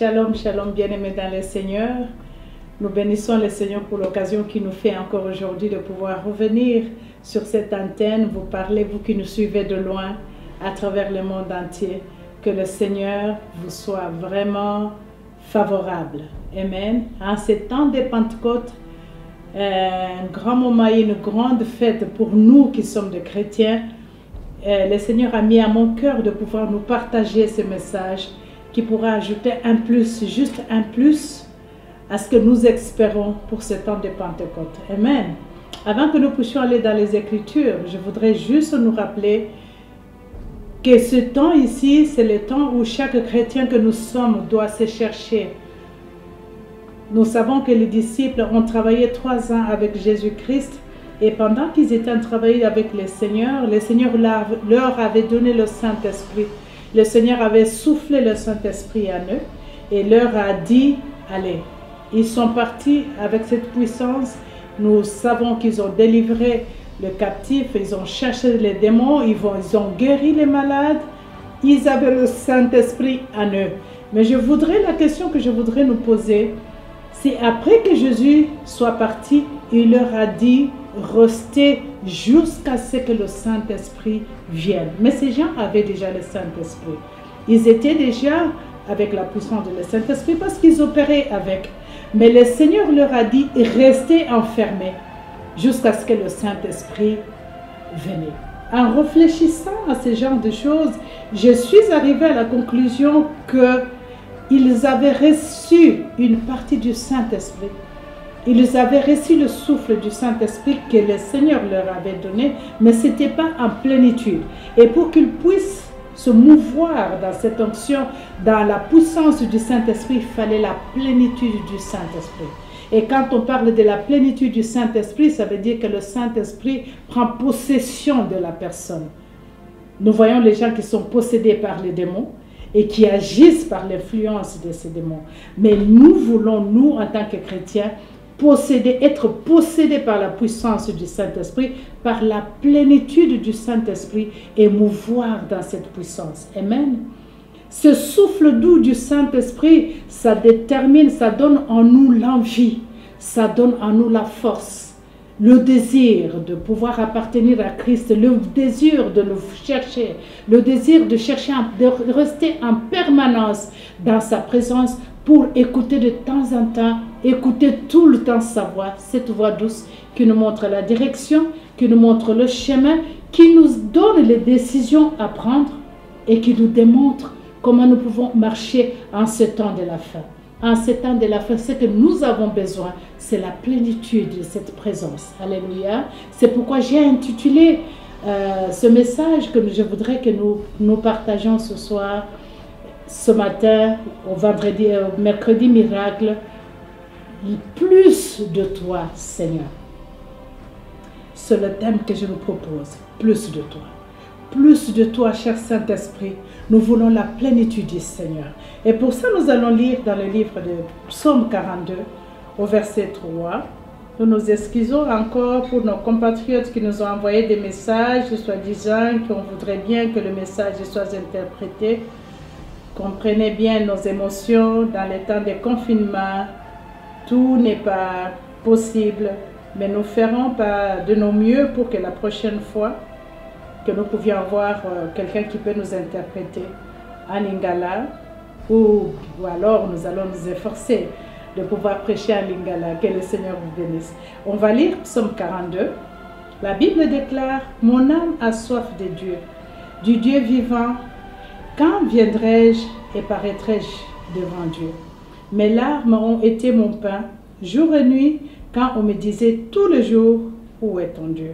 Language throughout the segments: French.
Shalom, shalom, bien-aimés dans le Seigneur. Nous bénissons le Seigneur pour l'occasion qu'il nous fait encore aujourd'hui de pouvoir revenir sur cette antenne, vous parler, vous qui nous suivez de loin, à travers le monde entier. Que le Seigneur vous soit vraiment favorable. Amen. En ces temps de Pentecôte, un grand moment et une grande fête pour nous qui sommes des chrétiens. Le Seigneur a mis à mon cœur de pouvoir nous partager ce message qui pourra ajouter un plus, juste un plus à ce que nous espérons pour ce temps de Pentecôte. Amen. Avant que nous puissions aller dans les Écritures, je voudrais juste nous rappeler que ce temps ici, c'est le temps où chaque chrétien que nous sommes doit se chercher. Nous savons que les disciples ont travaillé 3 ans avec Jésus-Christ et pendant qu'ils étaient en train avec le Seigneur leur avait donné le Saint-Esprit. Le Seigneur avait soufflé le Saint-Esprit en eux et leur a dit, allez. Ils sont partis avec cette puissance. Nous savons qu'ils ont délivré le captif, ils ont cherché les démons, ils ont guéri les malades. Ils avaient le Saint-Esprit en eux. Mais la question que je voudrais nous poser, c'est après que Jésus soit parti, il leur a dit, restez jusqu'à ce que le Saint-Esprit vienne. Mais ces gens avaient déjà le Saint-Esprit. Ils étaient déjà avec la puissance de le Saint-Esprit parce qu'ils opéraient avec. Mais le Seigneur leur a dit, restez enfermés jusqu'à ce que le Saint-Esprit vienne. En réfléchissant à ce genre de choses, je suis arrivée à la conclusion qu'ils avaient reçu une partie du Saint-Esprit. Ils avaient reçu le souffle du Saint-Esprit que le Seigneur leur avait donné, mais ce n'était pas en plénitude. Et pour qu'ils puissent se mouvoir dans cette onction, dans la puissance du Saint-Esprit, il fallait la plénitude du Saint-Esprit. Et quand on parle de la plénitude du Saint-Esprit, ça veut dire que le Saint-Esprit prend possession de la personne. Nous voyons les gens qui sont possédés par les démons et qui agissent par l'influence de ces démons. Mais nous voulons, nous, en tant que chrétiens, être possédés par la puissance du Saint-Esprit, par la plénitude du Saint-Esprit et mouvoir dans cette puissance. Amen. Ce souffle doux du Saint-Esprit, ça détermine, ça donne en nous l'envie, ça donne en nous la force, le désir de pouvoir appartenir à Christ, le désir de le chercher, le désir de chercher, de rester en permanence dans sa présence pour écouter de temps en temps, écouter tout le temps sa voix, cette voix douce qui nous montre la direction, qui nous montre le chemin, qui nous donne les décisions à prendre et qui nous démontre comment nous pouvons marcher en ce temps de la fin. En ce temps de la fin, ce que nous avons besoin, c'est la plénitude de cette présence. Alléluia. C'est pourquoi j'ai intitulé ce message que je voudrais que nous partageons ce soir, ce matin, au mercredi miracle, plus de toi, Seigneur. C'est le thème que je nous propose, plus de toi. Plus de toi, cher Saint-Esprit. Nous voulons la plénitude du Seigneur. Et pour ça, nous allons lire dans le livre de Psaume 42, au verset 3. Nous nous excusons encore pour nos compatriotes qui nous ont envoyé des messages, soi-disant qu'on voudrait bien que le message soit interprété. Comprenez bien nos émotions dans les temps de confinement. Tout n'est pas possible, mais nous ferons de nos mieux pour que la prochaine fois, que nous pouvions avoir quelqu'un qui peut nous interpréter en lingala, ou alors nous allons nous efforcer de pouvoir prêcher en lingala. Que le Seigneur vous bénisse. On va lire Psaume 42. La Bible déclare, « Mon âme a soif de Dieu, du Dieu vivant. Quand viendrai-je et paraîtrai-je devant Dieu? Mes larmes ont été mon pain, jour et nuit, quand on me disait tout le jour, où est ton Dieu?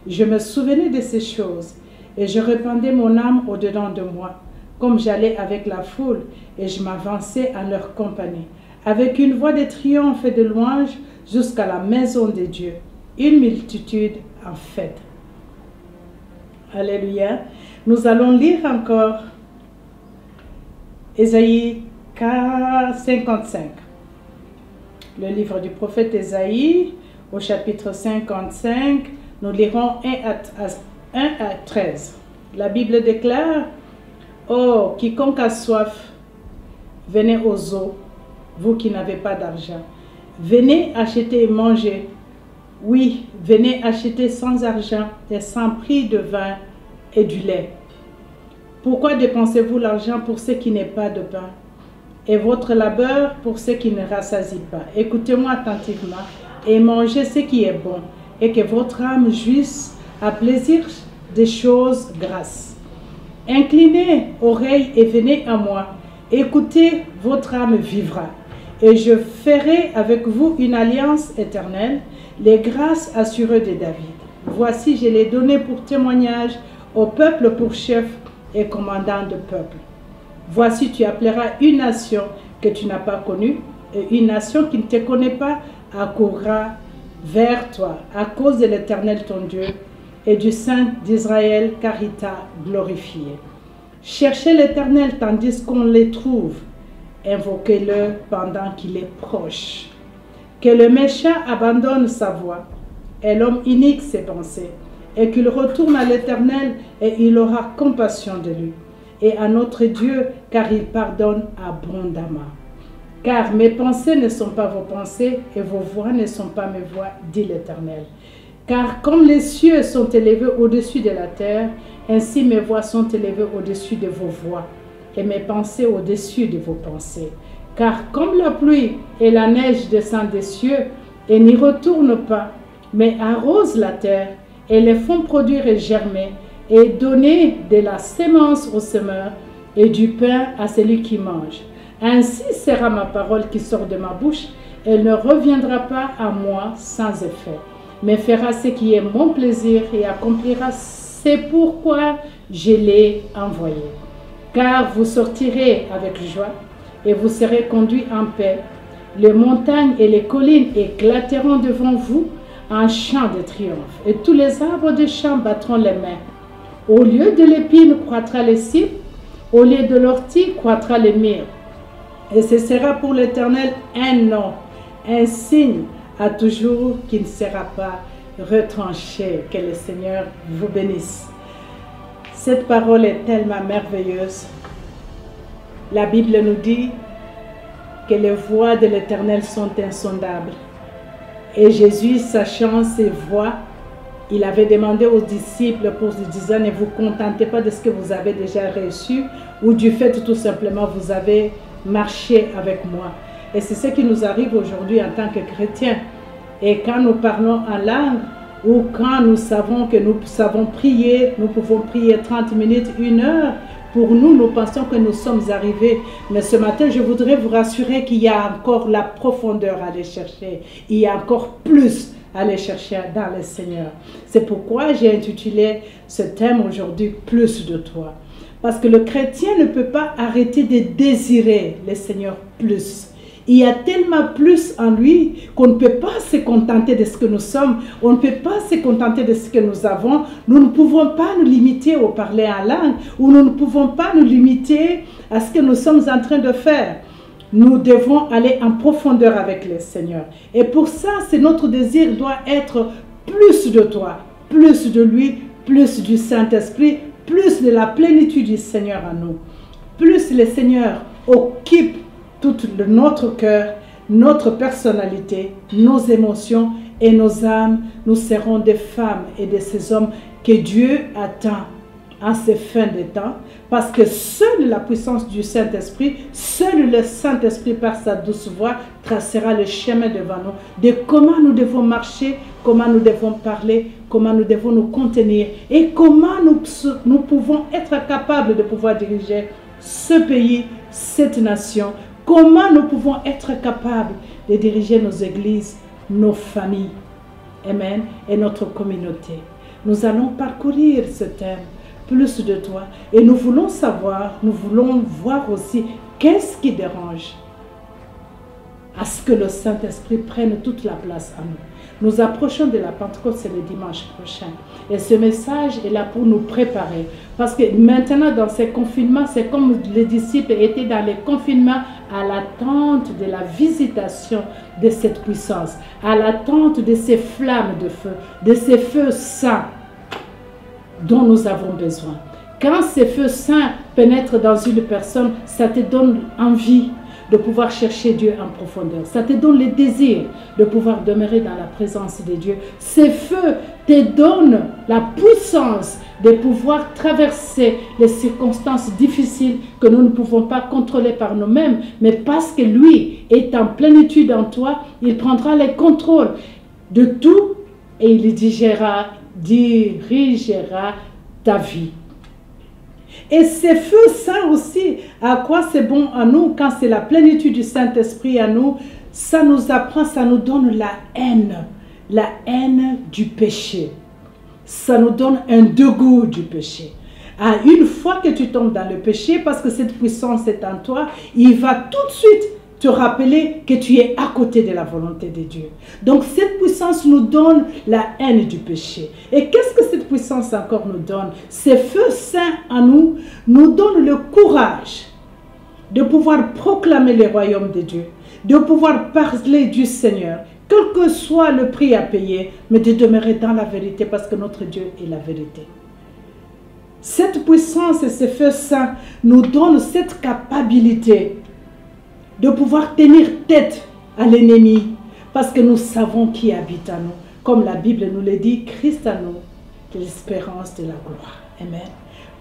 Je me souvenais de ces choses, et je répandais mon âme au-dedans de moi, comme j'allais avec la foule, et je m'avançais en leur compagnie, avec une voix de triomphe et de louange jusqu'à la maison de Dieu, une multitude en fête. » Alléluia. Nous allons lire encore Ésaïe 55. Le livre du prophète Ésaïe, au chapitre 55, nous lirons 1 à 13. La Bible déclare, « Oh, quiconque a soif, venez aux eaux, vous qui n'avez pas d'argent. Venez acheter et manger. Oui, venez acheter sans argent et sans prix de vin et du lait. Pourquoi dépensez-vous l'argent pour ce qui n'est pas de pain et votre labeur pour ce qui ne rassasie pas? Écoutez-moi attentivement et mangez ce qui est bon, et que votre âme jouisse à plaisir des choses grasses. Inclinez oreille et venez à moi. Écoutez, votre âme vivra. Et je ferai avec vous une alliance éternelle, les grâces assurées de David. Voici, je l'ai donné pour témoignage au peuple pour chef et commandant de peuple. Voici, tu appelleras une nation que tu n'as pas connue, et une nation qui ne te connaît pas accourra vers toi à cause de l'Éternel ton Dieu et du Saint d'Israël, car il t'a glorifié. Cherchez l'Éternel tandis qu'on le trouve. Invoquez-le pendant qu'il est proche. Que le méchant abandonne sa voie et l'homme inique ses pensées, et qu'il retourne à l'Éternel et il aura compassion de lui, et à notre Dieu, car il pardonne abondamment. Car mes pensées ne sont pas vos pensées et vos voix ne sont pas mes voix, dit l'Éternel. Car comme les cieux sont élevés au-dessus de la terre, ainsi mes voix sont élevées au-dessus de vos voix et mes pensées au-dessus de vos pensées. Car comme la pluie et la neige descendent des cieux et n'y retournent pas, mais arrosent la terre et les font produire et germer et donner de la sémence au semeur et du pain à celui qui mange. Ainsi sera ma parole qui sort de ma bouche, elle ne reviendra pas à moi sans effet, mais fera ce qui est mon plaisir et accomplira ce pourquoi je l'ai envoyé. Car vous sortirez avec joie et vous serez conduits en paix. Les montagnes et les collines éclateront devant vous en chant de triomphe, et tous les arbres de champ battront les mains. Au lieu de l'épine croîtra le cypre, au lieu de l'ortie croîtra le myrrhe. Et ce sera pour l'Éternel un nom, un signe à toujours qui ne sera pas retranché. Que le Seigneur vous bénisse. Cette parole est tellement merveilleuse. La Bible nous dit que les voies de l'Éternel sont insondables. Et Jésus, sachant ces voies, il avait demandé aux disciples pour se disant, ne vous contentez pas de ce que vous avez déjà reçu, ou du fait tout simplement vous avez marché avec moi. Et c'est ce qui nous arrive aujourd'hui en tant que chrétiens. Et quand nous parlons en langue, ou quand nous savons que nous savons prier, nous pouvons prier 30 minutes, 1 heure, pour nous, nous pensons que nous sommes arrivés. Mais ce matin, je voudrais vous rassurer qu'il y a encore la profondeur à aller chercher. Il y a encore plus à aller chercher dans le Seigneur. C'est pourquoi j'ai intitulé ce thème aujourd'hui, plus de toi. Parce que le chrétien ne peut pas arrêter de désirer le Seigneur plus. Il y a tellement plus en lui qu'on ne peut pas se contenter de ce que nous sommes. On ne peut pas se contenter de ce que nous avons. Nous ne pouvons pas nous limiter au parler en langue, ou nous ne pouvons pas nous limiter à ce que nous sommes en train de faire. Nous devons aller en profondeur avec le Seigneur. Et pour ça, c'est notre désir doit être plus de toi, plus de lui, plus du Saint-Esprit, plus de la plénitude du Seigneur en nous. Plus le Seigneur occupe tout notre cœur, notre personnalité, nos émotions et nos âmes, nous serons des femmes et de ces hommes que Dieu attend en ces fins de temps, parce que seule la puissance du Saint-Esprit, seul le Saint-Esprit par sa douce voix tracera le chemin devant nous, de comment nous devons marcher, comment nous devons parler, comment nous devons nous contenir et comment nous pouvons être capables de pouvoir diriger ce pays, cette nation, comment nous pouvons être capables de diriger nos églises, nos familles, amen, et notre communauté. Nous allons parcourir ce thème, plus de toi, et nous voulons savoir, nous voulons voir aussi qu'est-ce qui dérange à ce que le Saint-Esprit prenne toute la place en nous. Nous approchons de la Pentecôte, c'est le dimanche prochain. Et ce message est là pour nous préparer. Parce que maintenant, dans ces confinements, c'est comme les disciples étaient dans les confinements à l'attente de la visitation de cette puissance, à l'attente de ces flammes de feu, de ces feux saints dont nous avons besoin. Quand ces feux saints pénètrent dans une personne, ça te donne envie de pouvoir chercher Dieu en profondeur. Ça te donne le désir de pouvoir demeurer dans la présence de Dieu. Ces feux te donnent la puissance de pouvoir traverser les circonstances difficiles que nous ne pouvons pas contrôler par nous-mêmes, mais parce que lui est en plénitude en toi, il prendra le contrôle de tout et il dirigera ta vie. Et ces feux saints aussi, à quoi c'est bon à nous, quand c'est la plénitude du Saint-Esprit à nous, ça nous apprend, ça nous donne la haine du péché. Ça nous donne un dégoût du péché. Une fois que tu tombes dans le péché, parce que cette puissance est en toi, il va tout de suite te rappeler que tu es à côté de la volonté de Dieu. Donc cette puissance nous donne la haine du péché. Et qu'est-ce que cette puissance encore nous donne? Ces feux saints en nous donnent le courage de pouvoir proclamer le royaume de Dieu, de pouvoir parler du Seigneur, quel que soit le prix à payer, mais de demeurer dans la vérité parce que notre Dieu est la vérité. Cette puissance et ces feux saints nous donnent cette capacité de pouvoir tenir tête à l'ennemi, parce que nous savons qui habite en nous. Comme la Bible nous le dit, Christ en nous, l'espérance de la gloire. Amen.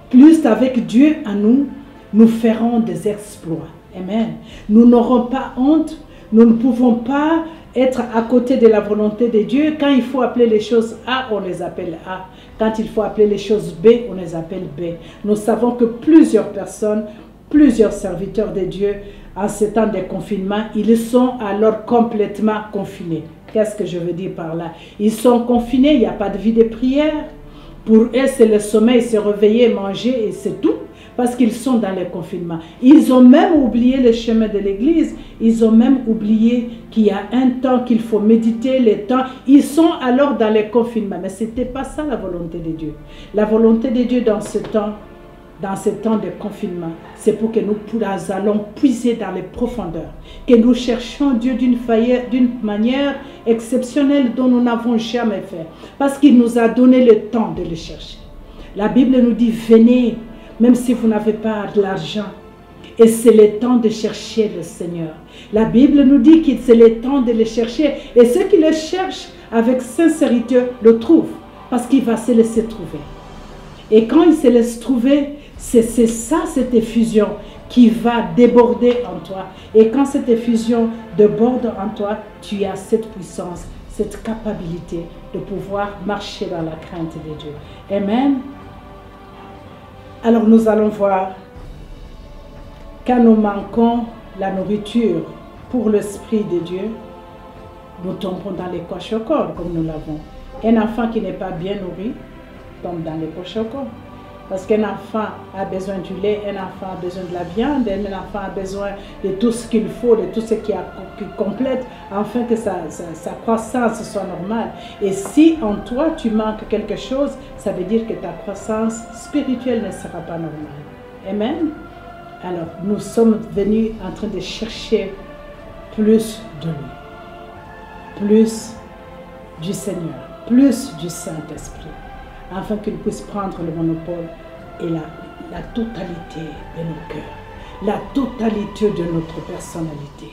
Plus avec Dieu en nous, nous ferons des exploits. Amen. Nous n'aurons pas honte, nous ne pouvons pas être à côté de la volonté de Dieu. Quand il faut appeler les choses A, on les appelle A. Quand il faut appeler les choses B, on les appelle B. Nous savons que plusieurs personnes, plusieurs serviteurs de Dieu, en ce temps de confinement, ils sont alors complètement confinés. Qu'est-ce que je veux dire par là? Ils sont confinés, il n'y a pas de vie de prière. Pour eux, c'est le sommeil, se réveiller, manger et c'est tout. Parce qu'ils sont dans le confinement. Ils ont même oublié le chemin de l'église. Ils ont même oublié qu'il y a un temps qu'il faut méditer, les temps. Ils sont alors dans le confinement. Mais ce n'était pas ça la volonté de Dieu. La volonté de Dieu dans ce temps de confinement, c'est pour que nous allons puiser dans les profondeurs, que nous cherchions Dieu d'une manière exceptionnelle dont nous n'avons jamais fait, parce qu'il nous a donné le temps de le chercher. La Bible nous dit, venez, même si vous n'avez pas de l'argent, et c'est le temps de chercher le Seigneur. La Bible nous dit que c'est le temps de le chercher, et ceux qui le cherchent avec sincérité le trouvent, parce qu'il va se laisser trouver. Et quand il se laisse trouver, c'est ça, cette effusion qui va déborder en toi. Et quand cette effusion déborde en toi, tu as cette puissance, cette capacité de pouvoir marcher dans la crainte de Dieu. Amen. Alors nous allons voir, quand nous manquons la nourriture pour l'Esprit de Dieu, nous tombons dans les kwashiorkor, comme nous l'avons. Un enfant qui n'est pas bien nourri tombe dans les kwashiorkor. Parce qu'un enfant a besoin du lait, un enfant a besoin de la viande, un enfant a besoin de tout ce qu'il faut, de tout ce qui complète, afin que sa croissance soit normale. Et si en toi tu manques quelque chose, ça veut dire que ta croissance spirituelle ne sera pas normale. Amen. Alors, nous sommes venus en train de chercher plus de lui, plus du Seigneur, plus du Saint-Esprit, afin qu'il puisse prendre le monopole et la totalité de nos cœurs, la totalité de notre personnalité.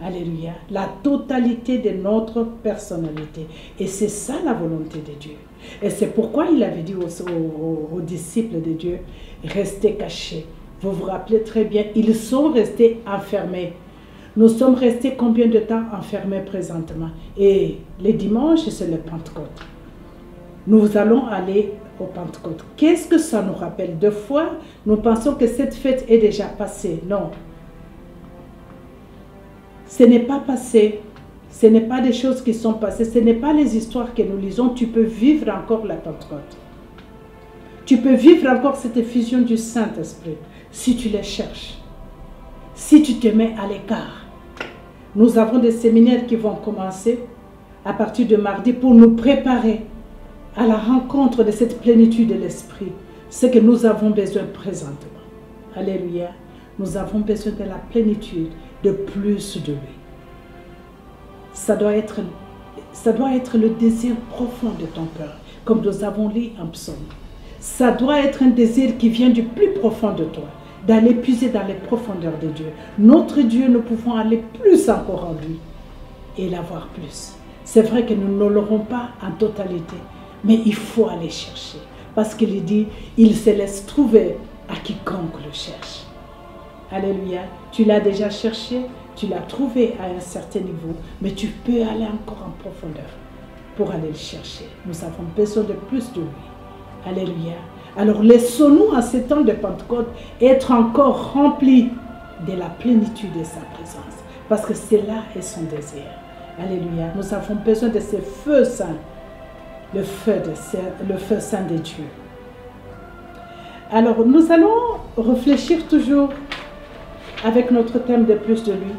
Alléluia. La totalité de notre personnalité. Et c'est ça la volonté de Dieu. Et c'est pourquoi il avait dit aux disciples de Dieu, restez cachés. Vous vous rappelez très bien, ils sont restés enfermés. Nous sommes restés combien de temps enfermés présentement? Et les dimanches, c'est le Pentecôte. Nous allons aller au Pentecôte. Qu'est-ce que ça nous rappelle? Deux fois, nous pensons que cette fête est déjà passée. Non. Ce n'est pas passé. Ce n'est pas des choses qui sont passées. Ce n'est pas les histoires que nous lisons. Tu peux vivre encore la Pentecôte. Tu peux vivre encore cette effusion du Saint-Esprit si tu les cherches. Si tu te mets à l'écart. Nous avons des séminaires qui vont commencer à partir de mardi pour nous préparer à la rencontre de cette plénitude de l'Esprit, ce que nous avons besoin présentement. Alléluia. Nous avons besoin de la plénitude, de plus de lui. Ça doit être le désir profond de ton cœur, comme nous avons lu en psaume. Ça doit être un désir qui vient du plus profond de toi, d'aller puiser dans les profondeurs de Dieu. Notre Dieu, nous pouvons aller plus encore en lui et l'avoir plus. C'est vrai que nous ne l'aurons pas en totalité, mais il faut aller chercher. Parce qu'il dit, il se laisse trouver à quiconque le cherche. Alléluia. Tu l'as déjà cherché, tu l'as trouvé à un certain niveau, mais tu peux aller encore en profondeur pour aller le chercher. Nous avons besoin de plus de lui. Alléluia. Alors laissons-nous en ces temps de Pentecôte être encore remplis de la plénitude de sa présence. Parce que c'est là est son désir. Alléluia. Nous avons besoin de ce feu saint. Le feu saint de Dieu. Alors nous allons réfléchir toujours avec notre thème de plus de lui.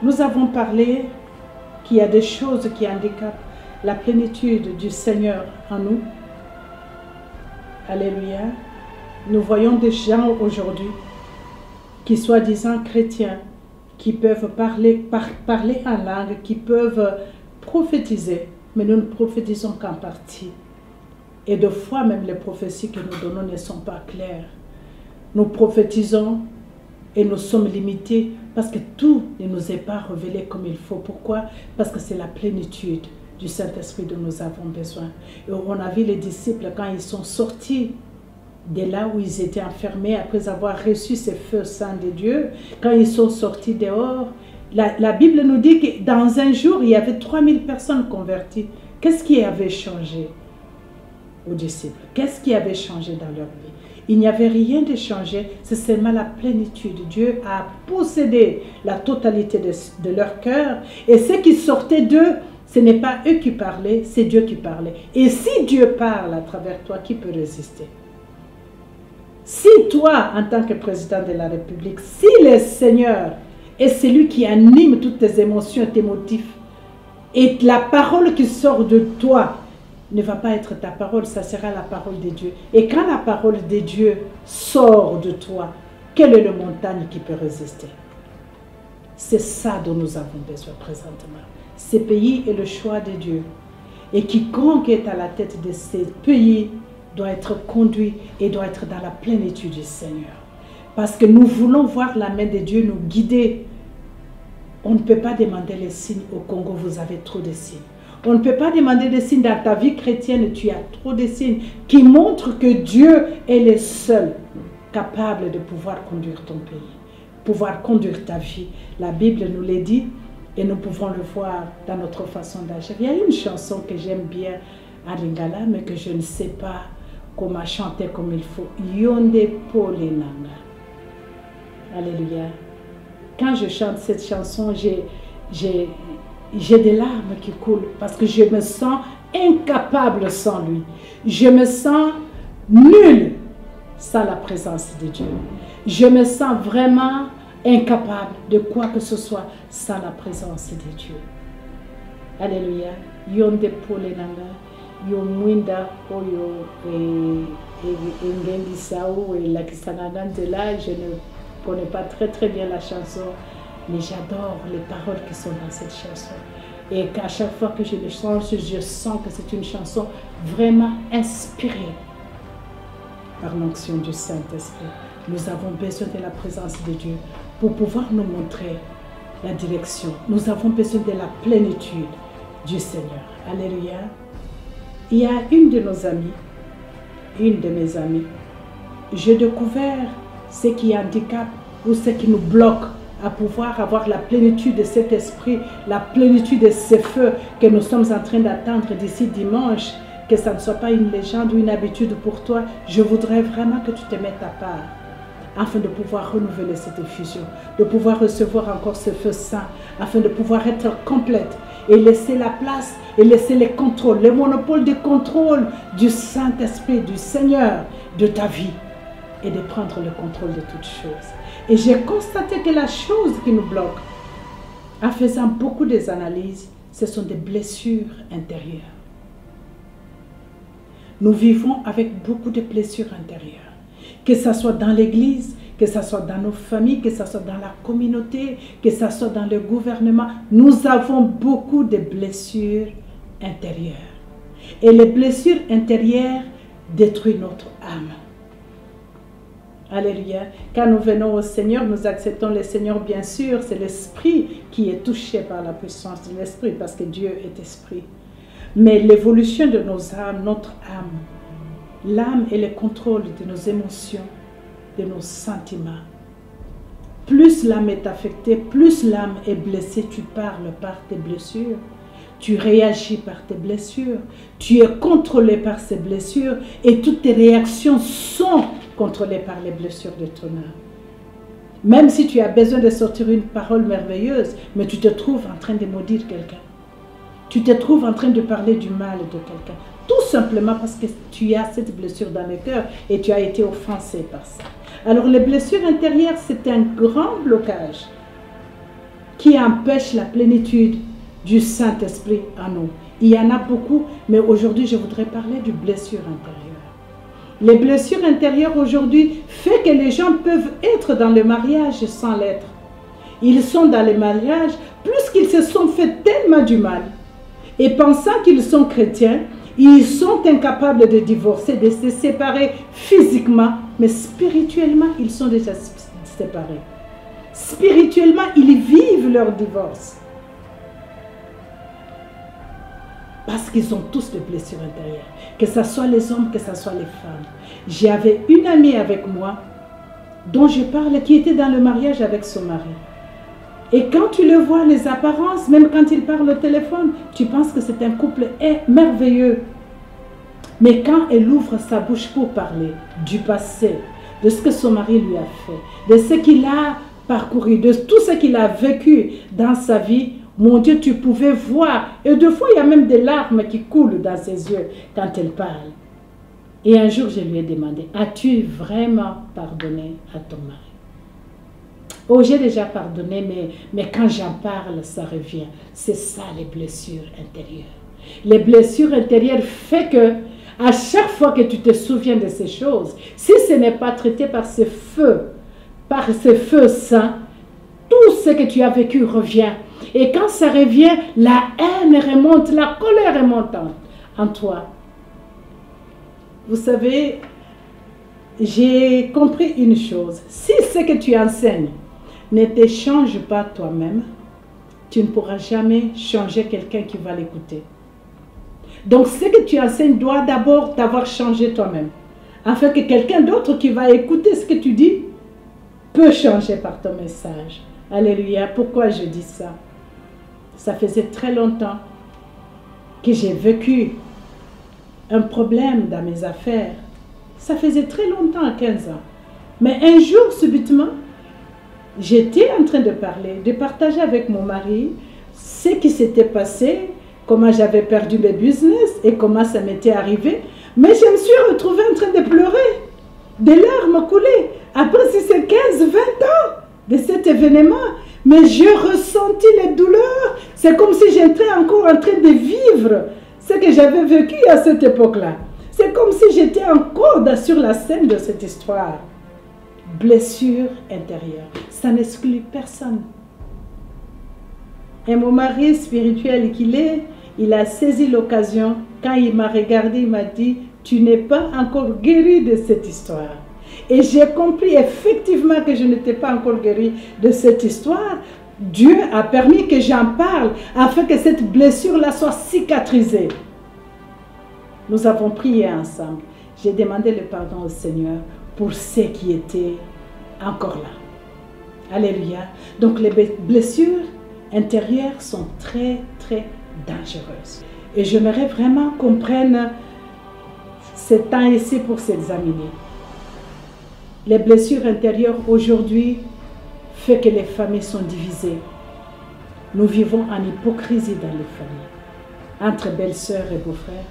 Nous avons parlé qu'il y a des choses qui handicapent la plénitude du Seigneur en nous. Alléluia. Nous voyons des gens aujourd'hui qui, soi-disant chrétiens, qui peuvent parler en langue, qui peuvent prophétiser, mais nous ne prophétisons qu'en partie. Et de fois même les prophéties que nous donnons ne sont pas claires. Nous prophétisons et nous sommes limités parce que tout ne nous est pas révélé comme il faut. Pourquoi? Parce que c'est la plénitude du Saint-Esprit dont nous avons besoin. Et on a vu les disciples quand ils sont sortis de là où ils étaient enfermés après avoir reçu ce feu saint de Dieu, quand ils sont sortis dehors, la Bible nous dit que dans un jour, il y avait 3000 personnes converties. Qu'est-ce qui avait changé aux disciples? Qu'est-ce qui avait changé dans leur vie? Il n'y avait rien de changé, c'est seulement la plénitude. Dieu a possédé la totalité de leur cœur. Et ce qui sortait d'eux, ce n'est pas eux qui parlaient, c'est Dieu qui parlait. Et si Dieu parle à travers toi, qui peut résister? Si toi, en tant que président de la République, si le Seigneur est celui qui anime toutes tes émotions, tes motifs, et la parole qui sort de toi ne va pas être ta parole, ça sera la parole de Dieu. Et quand la parole de Dieu sort de toi, quelle est la montagne qui peut résister? C'est ça dont nous avons besoin présentement. Ce pays est le choix de Dieu. Et quiconque est à la tête de ce pays doit être conduit et doit être dans la plénitude du Seigneur. Parce que nous voulons voir la main de Dieu nous guider. On ne peut pas demander les signes au Congo, vous avez trop de signes. On ne peut pas demander des signes dans ta vie chrétienne, tu as trop de signes qui montrent que Dieu est le seul capable de pouvoir conduire ton pays, pouvoir conduire ta vie. La Bible nous l'a dit et nous pouvons le voir dans notre façon d'agir. Il y a une chanson que j'aime bien à Lingala, mais que je ne sais pas comment chanter comme il faut. Yonde Polenanga. Alléluia. Quand je chante cette chanson, j'ai des larmes qui coulent parce que je me sens incapable sans lui. Je me sens nulle sans la présence de Dieu. Je me sens vraiment incapable de quoi que ce soit sans la présence de Dieu. Alléluia. Yonde Polenanga. Yo mwinda oyo engendi sao et la kisanagandela. Je ne connais pas très bien la chanson, mais j'adore les paroles qui sont dans cette chanson. Et qu'à chaque fois que je les chante, je sens que c'est une chanson vraiment inspirée par l'onction du Saint-Esprit. Nous avons besoin de la présence de Dieu pour pouvoir nous montrer la direction. Nous avons besoin de la plénitude du Seigneur. Alléluia. Il y a une de nos amies, une de mes amies, j'ai découvert ce qui handicape ou ce qui nous bloque à pouvoir avoir la plénitude de cet esprit, la plénitude de ce feu que nous sommes en train d'attendre d'ici dimanche, que ça ne soit pas une légende ou une habitude pour toi. Je voudrais vraiment que tu te mettes à part afin de pouvoir renouveler cette effusion, de pouvoir recevoir encore ce feu saint, afin de pouvoir être complète et laisser la place et laisser les contrôles, le monopole de contrôle du Saint-Esprit, du Seigneur, de ta vie et de prendre le contrôle de toutes choses. Et j'ai constaté que la chose qui nous bloque, en faisant beaucoup d'analyses, ce sont des blessures intérieures. Nous vivons avec beaucoup de blessures intérieures. Que ce soit dans l'église, que ce soit dans nos familles, que ce soit dans la communauté, que ce soit dans le gouvernement, nous avons beaucoup de blessures intérieures. Et les blessures intérieures détruit notre âme. Alléluia. Quand nous venons au Seigneur, nous acceptons le Seigneur, bien sûr. C'est l'esprit qui est touché par la puissance de l'esprit, parce que Dieu est esprit. Mais l'évolution de nos âmes, notre âme, l'âme est le contrôle de nos émotions, de nos sentiments. Plus l'âme est affectée, plus l'âme est blessée, tu parles par tes blessures. Tu réagis par tes blessures, tu es contrôlé par ces blessures et toutes tes réactions sont contrôlées par les blessures de ton âme. Même si tu as besoin de sortir une parole merveilleuse, mais tu te trouves en train de maudire quelqu'un. Tu te trouves en train de parler du mal de quelqu'un. Tout simplement parce que tu as cette blessure dans le cœur et tu as été offensé par ça. Alors les blessures intérieures, c'est un grand blocage qui empêche la plénitude du Saint-Esprit en nous. Il y en a beaucoup, mais aujourd'hui, je voudrais parler de blessures intérieures. Les blessures intérieures aujourd'hui font que les gens peuvent être dans le mariage sans l'être. Ils sont dans le mariage plus qu'ils se sont fait tellement du mal. Et pensant qu'ils sont chrétiens, ils sont incapables de divorcer, de se séparer physiquement, mais spirituellement, ils sont déjà séparés. Spirituellement, ils vivent leur divorce. Parce qu'ils ont tous des blessures intérieures. Que ce soit les hommes, que ce soit les femmes. J'avais une amie avec moi dont je parle qui était dans le mariage avec son mari. Et quand tu le vois, les apparences, même quand il parle au téléphone, tu penses que c'est un couple merveilleux. Mais quand elle ouvre sa bouche pour parler du passé, de ce que son mari lui a fait, de ce qu'il a parcouru, de tout ce qu'il a vécu dans sa vie, mon Dieu, tu pouvais voir. Et deux fois, il y a même des larmes qui coulent dans ses yeux quand elle parle. Et un jour, je lui ai demandé, as-tu vraiment pardonné à ton mari? Oh, j'ai déjà pardonné, mais quand j'en parle, ça revient. C'est ça, les blessures intérieures. Les blessures intérieures font que, à chaque fois que tu te souviens de ces choses, si ce n'est pas traité par ces feux saints, tout ce que tu as vécu revient. Et quand ça revient, la haine remonte, la colère remonte en toi. Vous savez, j'ai compris une chose. Si ce que tu enseignes ne te change pas toi-même, tu ne pourras jamais changer quelqu'un qui va l'écouter. Donc ce que tu enseignes doit d'abord t'avoir changé toi-même. Afin que quelqu'un d'autre qui va écouter ce que tu dis peut changer par ton message. Alléluia. Pourquoi je dis ça? Ça faisait très longtemps que j'ai vécu un problème dans mes affaires. Ça faisait très longtemps, 15 ans. Mais un jour, subitement, j'étais en train de parler, de partager avec mon mari ce qui s'était passé, comment j'avais perdu mes business et comment ça m'était arrivé. Mais je me suis retrouvée en train de pleurer, des larmes coulaient. Après ces 15-20 ans de cet événement, mais j'ai ressenti les douleurs. C'est comme si j'étais encore en train de vivre ce que j'avais vécu à cette époque-là. C'est comme si j'étais encore sur la scène de cette histoire. Blessure intérieure. Ça n'exclut personne. Et mon mari spirituel qu'il est, il a saisi l'occasion. Quand il m'a regardé, il m'a dit, tu n'es pas encore guéri de cette histoire. Et j'ai compris effectivement que je n'étais pas encore guérie de cette histoire. Dieu a permis que j'en parle afin que cette blessure-là soit cicatrisée. Nous avons prié ensemble. J'ai demandé le pardon au Seigneur pour ceux qui étaient encore là. Alléluia. Donc les blessures intérieures sont très, très dangereuses. Et j'aimerais vraiment qu'on prenne ce temps ici pour s'examiner. Les blessures intérieures aujourd'hui font que les familles sont divisées. Nous vivons en hypocrisie dans les familles. Entre belles-sœurs et beaux-frères,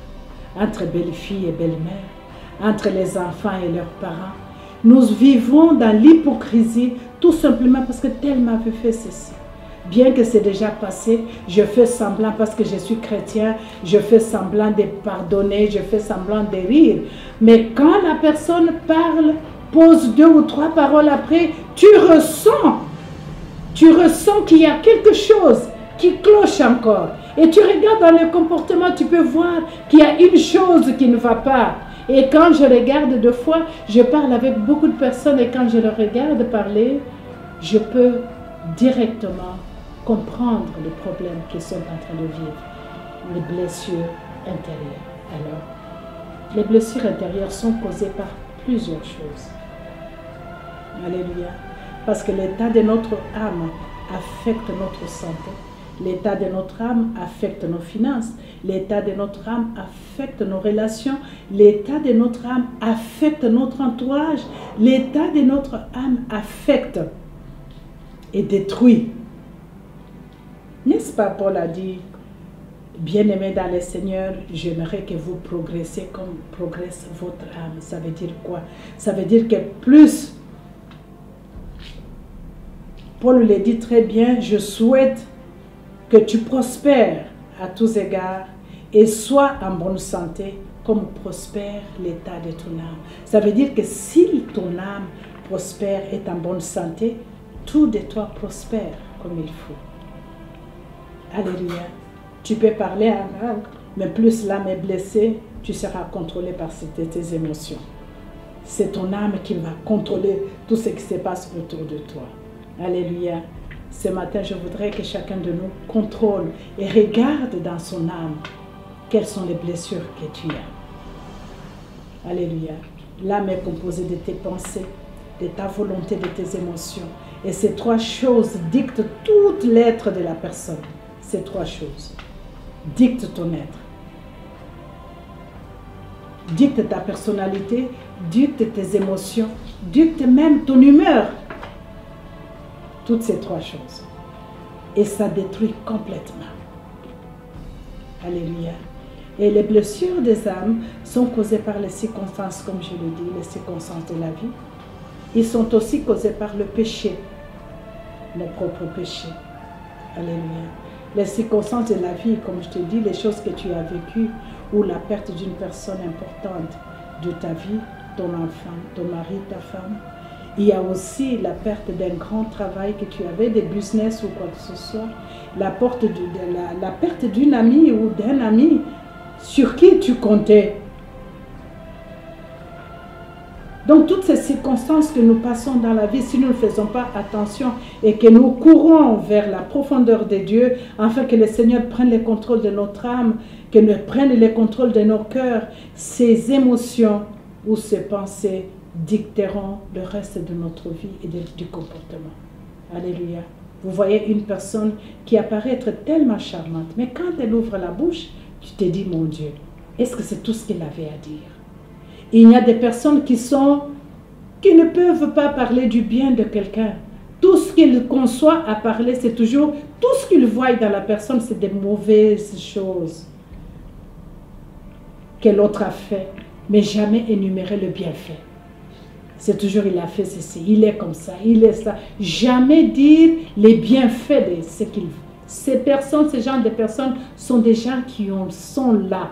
entre belles-filles et belles-mères, entre les enfants et leurs parents. Nous vivons dans l'hypocrisie tout simplement parce que tel m'avait fait ceci. Bien que c'est déjà passé, je fais semblant parce que je suis chrétien, je fais semblant de pardonner, je fais semblant de rire. Mais quand la personne parle, pose 2 ou 3 paroles après, tu ressens qu'il y a quelque chose qui cloche encore. Et tu regardes dans le comportement, tu peux voir qu'il y a une chose qui ne va pas. Et quand je regarde deux fois, je parle avec beaucoup de personnes et quand je le regarde parler, je peux directement comprendre les problèmes qu'ils sont en train de vivre, les blessures intérieures. Alors, les blessures intérieures sont causées par plusieurs choses. Alléluia. Parce que l'état de notre âme affecte notre santé. L'état de notre âme affecte nos finances. L'état de notre âme affecte nos relations. L'état de notre âme affecte notre entourage. L'état de notre âme affecte et détruit. N'est-ce pas, Paul a dit, bien-aimés dans le Seigneur, j'aimerais que vous progressiez comme progresse votre âme. Ça veut dire quoi? Ça veut dire que plus, Paul le dit très bien, je souhaite que tu prospères à tous égards et sois en bonne santé comme prospère l'état de ton âme. Ça veut dire que si ton âme prospère et est en bonne santé, tout de toi prospère comme il faut. Alléluia. Tu peux parler en langue, mais plus l'âme est blessée, tu seras contrôlé par tes émotions. C'est ton âme qui va contrôler tout ce qui se passe autour de toi. Alléluia. Ce matin, je voudrais que chacun de nous contrôle et regarde dans son âme quelles sont les blessures que tu as. Alléluia. L'âme est composée de tes pensées, de ta volonté, de tes émotions. Et ces trois choses dictent tout l'être de la personne. Ces trois choses dictent ton être. Dictent ta personnalité, dictent tes émotions, dictent même ton humeur. Toutes ces trois choses. Et ça détruit complètement. Alléluia. Et les blessures des âmes sont causées par les circonstances, comme je le dis, les circonstances de la vie. Ils sont aussi causés par le péché, nos propres péchés. Alléluia. Les circonstances de la vie, comme je te dis, les choses que tu as vécues, ou la perte d'une personne importante de ta vie, ton enfant, ton mari, ta femme. Il y a aussi la perte d'un grand travail que tu avais, des business ou quoi que ce soit. La perte d'une amie ou d'un ami sur qui tu comptais. Donc toutes ces circonstances que nous passons dans la vie, si nous ne faisons pas attention et que nous courons vers la profondeur de Dieu, afin que le Seigneur prenne le contrôle de notre âme, que nous prenne le contrôle de nos cœurs, ces émotions ou ces pensées dicteront le reste de notre vie et du comportement. Alléluia. Vous voyez une personne qui apparaît être tellement charmante, mais quand elle ouvre la bouche, tu te dis, mon Dieu, est-ce que c'est tout ce qu'elle avait à dire? Il y a des personnes qui ne peuvent pas parler du bien de quelqu'un. Tout ce qu'ils conçoivent à parler, c'est toujours, tout ce qu'ils voient dans la personne, c'est des mauvaises choses que l'autre a fait, mais jamais énumérer le bienfait. C'est toujours, il a fait ceci, il est comme ça, il est ça. Jamais dire les bienfaits de ce qu'il fait. Ces personnes, ce genre de personnes sont des gens qui sont là.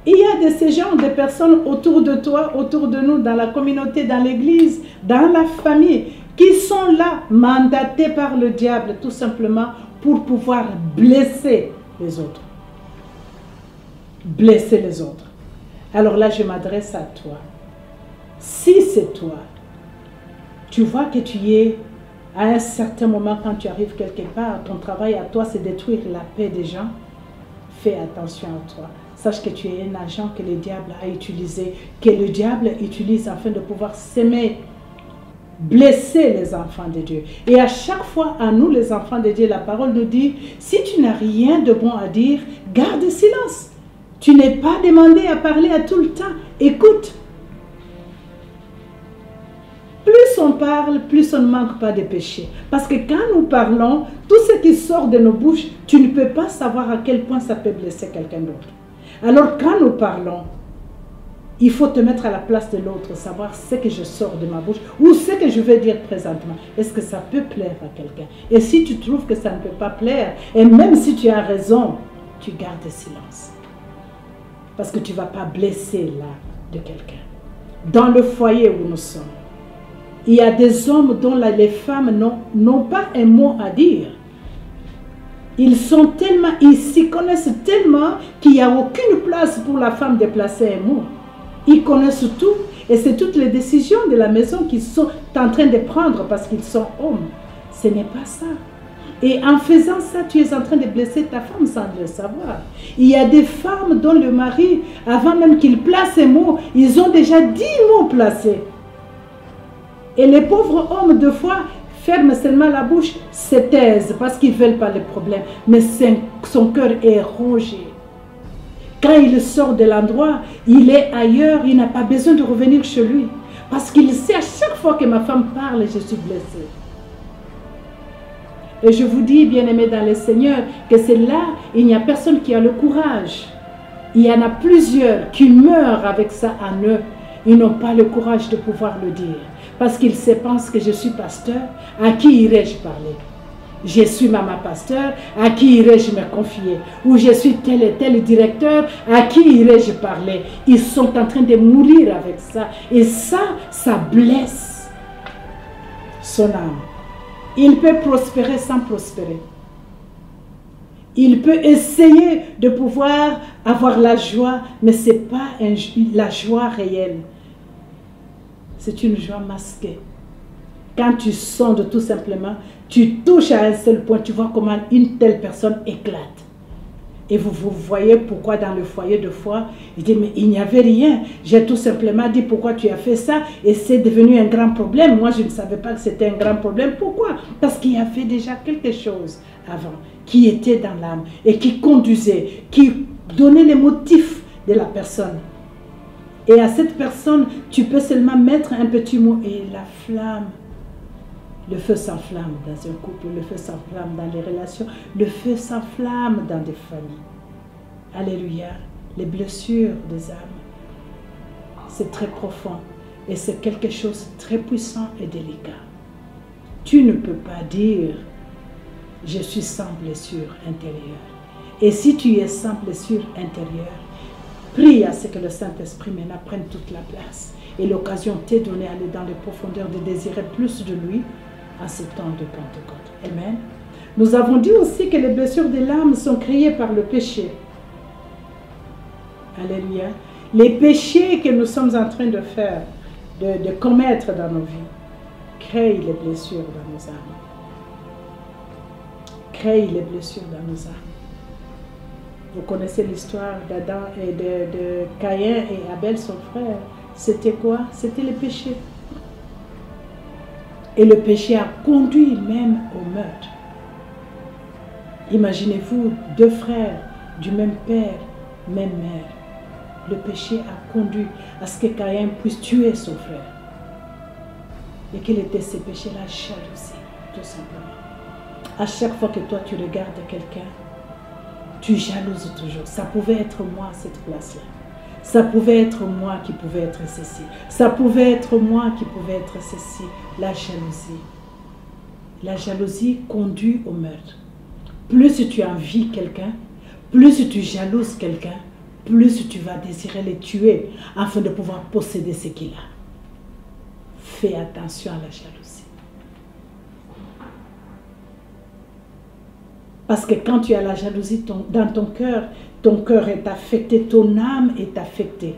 Il y a de ces genres de personnes autour de toi, autour de nous, dans la communauté, dans l'église, dans la famille, qui sont là, mandatés par le diable, tout simplement, pour pouvoir blesser les autres. Blesser les autres. Alors là, je m'adresse à toi. Si c'est toi, tu vois que tu es à un certain moment, quand tu arrives quelque part, ton travail à toi, c'est détruire la paix des gens, fais attention à toi. Sache que tu es un agent que le diable a utilisé, que le diable utilise afin de pouvoir s'aimer, blesser les enfants de Dieu. Et à chaque fois, à nous les enfants de Dieu, la parole nous dit, si tu n'as rien de bon à dire, garde silence. Tu n'es pas demandé à parler à tout le temps. Écoute. Plus on parle, plus on ne manque pas de péché. Parce que quand nous parlons, tout ce qui sort de nos bouches, tu ne peux pas savoir à quel point ça peut blesser quelqu'un d'autre. Alors quand nous parlons, il faut te mettre à la place de l'autre, savoir ce que je sors de ma bouche ou ce que je vais dire présentement. Est-ce que ça peut plaire à quelqu'un? Et si tu trouves que ça ne peut pas plaire, et même si tu as raison, tu gardes silence. Parce que tu ne vas pas blesser l'âme de quelqu'un. Dans le foyer où nous sommes, il y a des hommes dont les femmes n'ont pas un mot à dire. Ils s'y connaissent tellement qu'il n'y a aucune place pour la femme déplacer un mot. Ils connaissent tout et c'est toutes les décisions de la maison qu'ils sont en train de prendre parce qu'ils sont hommes. Ce n'est pas ça. Et en faisant ça, tu es en train de blesser ta femme sans le savoir. Il y a des femmes dont le mari, avant même qu'il place un mot, ils ont déjà 10 mots placés. Et les pauvres hommes, deux fois, ferment seulement la bouche, se taisent parce qu'ils ne veulent pas le problème. Mais son cœur est rongé. Quand il sort de l'endroit, il est ailleurs, il n'a pas besoin de revenir chez lui. Parce qu'il sait à chaque fois que ma femme parle, je suis blessée. Et je vous dis, bien-aimés dans le Seigneur, que c'est là, il n'y a personne qui a le courage. Il y en a plusieurs qui meurent avec ça en eux. Ils n'ont pas le courage de pouvoir le dire. Parce qu'ils se pensent que je suis pasteur, à qui irai-je parler? Je suis maman pasteur, à qui irai-je me confier? Ou je suis tel et tel directeur, à qui irai-je parler? Ils sont en train de mourir avec ça. Et ça blesse son âme. Il peut prospérer sans prospérer. Il peut essayer de pouvoir avoir la joie, mais ce n'est pas la joie réelle. C'est une joie masquée. Quand tu sondes tout simplement, tu touches à un seul point, tu vois comment une telle personne éclate. Et vous voyez pourquoi dans le foyer de foi, il dit, mais il n'y avait rien. J'ai tout simplement dit pourquoi tu as fait ça et c'est devenu un grand problème. Moi, je ne savais pas que c'était un grand problème. Pourquoi? Parce qu'il y avait déjà quelque chose avant qui était dans l'âme et qui conduisait, qui donnait les motifs de la personne. Et à cette personne, tu peux seulement mettre un petit mot et la flamme. Le feu s'enflamme dans un couple, le feu s'enflamme dans les relations, le feu s'enflamme dans des familles. Alléluia. Les blessures des âmes, c'est très profond et c'est quelque chose de très puissant et délicat. Tu ne peux pas dire « je suis sans blessure intérieure ». Et si tu es sans blessure intérieure, prie à ce que le Saint-Esprit maintenant prenne toute la place. Et l'occasion t'est donnée d'aller dans les profondeurs, de désirer plus de lui à ce temps de Pentecôte. Amen. Nous avons dit aussi que les blessures de l'âme sont créées par le péché. Alléluia. Les péchés que nous sommes en train de faire, de commettre dans nos vies, créent les blessures dans nos âmes. Créent les blessures dans nos âmes. Vous connaissez l'histoire d'Adam et de Caïn et Abel, son frère. C'était quoi? C'était le péché. Et le péché a conduit même au meurtre. Imaginez-vous, deux frères du même père, même mère. Le péché a conduit à ce que Caïn puisse tuer son frère. Et quel était ce péché? La jalousie, tout simplement. À chaque fois que toi tu regardes quelqu'un, tu jalouses toujours. Ça pouvait être moi à cette place-là. Ça pouvait être moi qui pouvais être ceci. Ça pouvait être moi qui pouvais être ceci. La jalousie. La jalousie conduit au meurtre. Plus tu envies quelqu'un, plus tu jalouses quelqu'un, plus tu vas désirer le tuer afin de pouvoir posséder ce qu'il a. Fais attention à la jalousie. Parce que quand tu as la jalousie dans ton cœur est affecté, ton âme est affectée.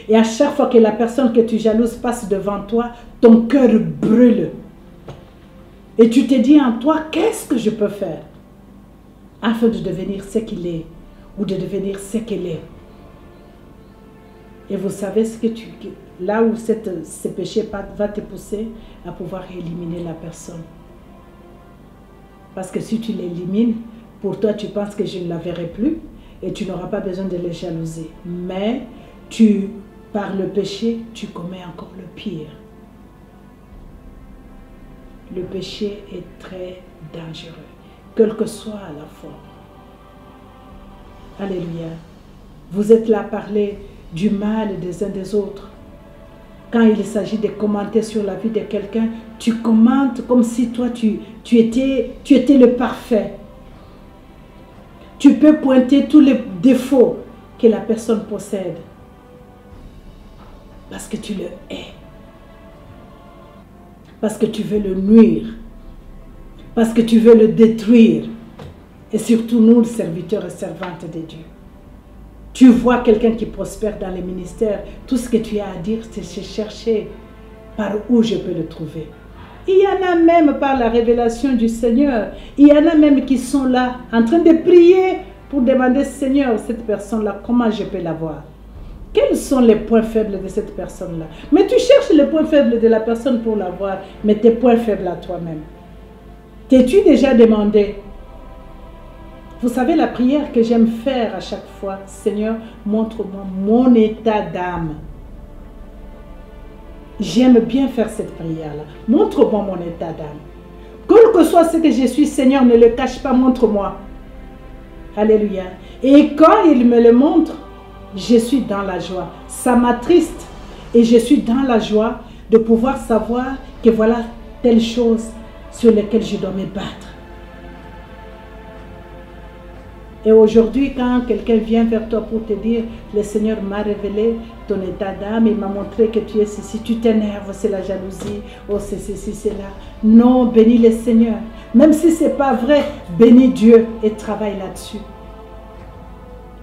Et à chaque fois que la personne que tu jalouses passe devant toi, ton cœur brûle. Et tu te dis en toi, qu'est-ce que je peux faire afin de devenir ce qu'il est ou de devenir ce qu'elle est. Et vous savez là où ce péché va te pousser à pouvoir éliminer la personne. Parce que si tu l'élimines, pour toi, tu penses que je ne la verrai plus et tu n'auras pas besoin de les jalouser. Mais par le péché, tu commets encore le pire. Le péché est très dangereux, quelle que soit la forme. Alléluia. Vous êtes là à parler du mal des uns des autres. Quand il s'agit de commenter sur la vie de quelqu'un, tu commentes comme si toi, tu étais le parfait. Tu peux pointer tous les défauts que la personne possède. Parce que tu le hais. Parce que tu veux le nuire. Parce que tu veux le détruire. Et surtout nous, serviteurs et servantes de Dieu. Tu vois quelqu'un qui prospère dans les ministères, tout ce que tu as à dire, c'est chercher par où je peux le trouver. Il y en a même par la révélation du Seigneur. Il y en a même qui sont là en train de prier pour demander, Seigneur, cette personne-là, comment je peux la voir? Quels sont les points faibles de cette personne-là? Mais tu cherches les points faibles de la personne pour la voir, mais tes points faibles à toi-même. T'es-tu déjà demandé? Vous savez, la prière que j'aime faire à chaque fois, Seigneur, montre-moi mon état d'âme. J'aime bien faire cette prière-là. Montre-moi mon état d'âme. Quel que soit ce que je suis, Seigneur, ne le cache pas, montre-moi. Alléluia. Et quand il me le montre, je suis dans la joie. Ça m'attriste et je suis dans la joie de pouvoir savoir que voilà telle chose sur laquelle je dois me battre. Et aujourd'hui, quand quelqu'un vient vers toi pour te dire, le Seigneur m'a révélé ton état d'âme, il m'a montré que tu es ceci, tu t'énerves, c'est la jalousie, oh c'est ceci, c'est là. Non, bénis le Seigneur. Même si ce n'est pas vrai, bénis Dieu et travaille là-dessus.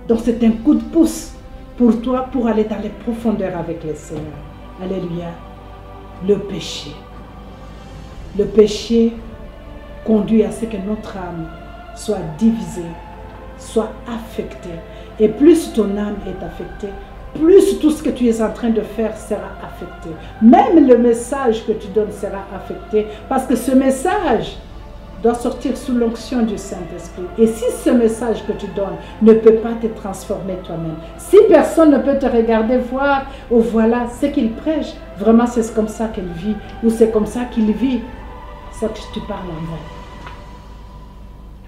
Donc c'est un coup de pouce pour toi pour aller dans les profondeurs avec le Seigneur. Alléluia. Le péché. Le péché conduit à ce que notre âme soit divisée, soit affectée. Et plus ton âme est affectée, plus tout ce que tu es en train de faire sera affecté. Même le message que tu donnes sera affecté. Parce que ce message doit sortir sous l'onction du Saint-Esprit. Et si ce message que tu donnes ne peut pas te transformer toi-même, si personne ne peut te regarder, voir, ou voilà ce qu'il prêche, vraiment c'est comme ça qu'elle vit, ou c'est comme ça qu'il vit, c'est que tu parles en vain.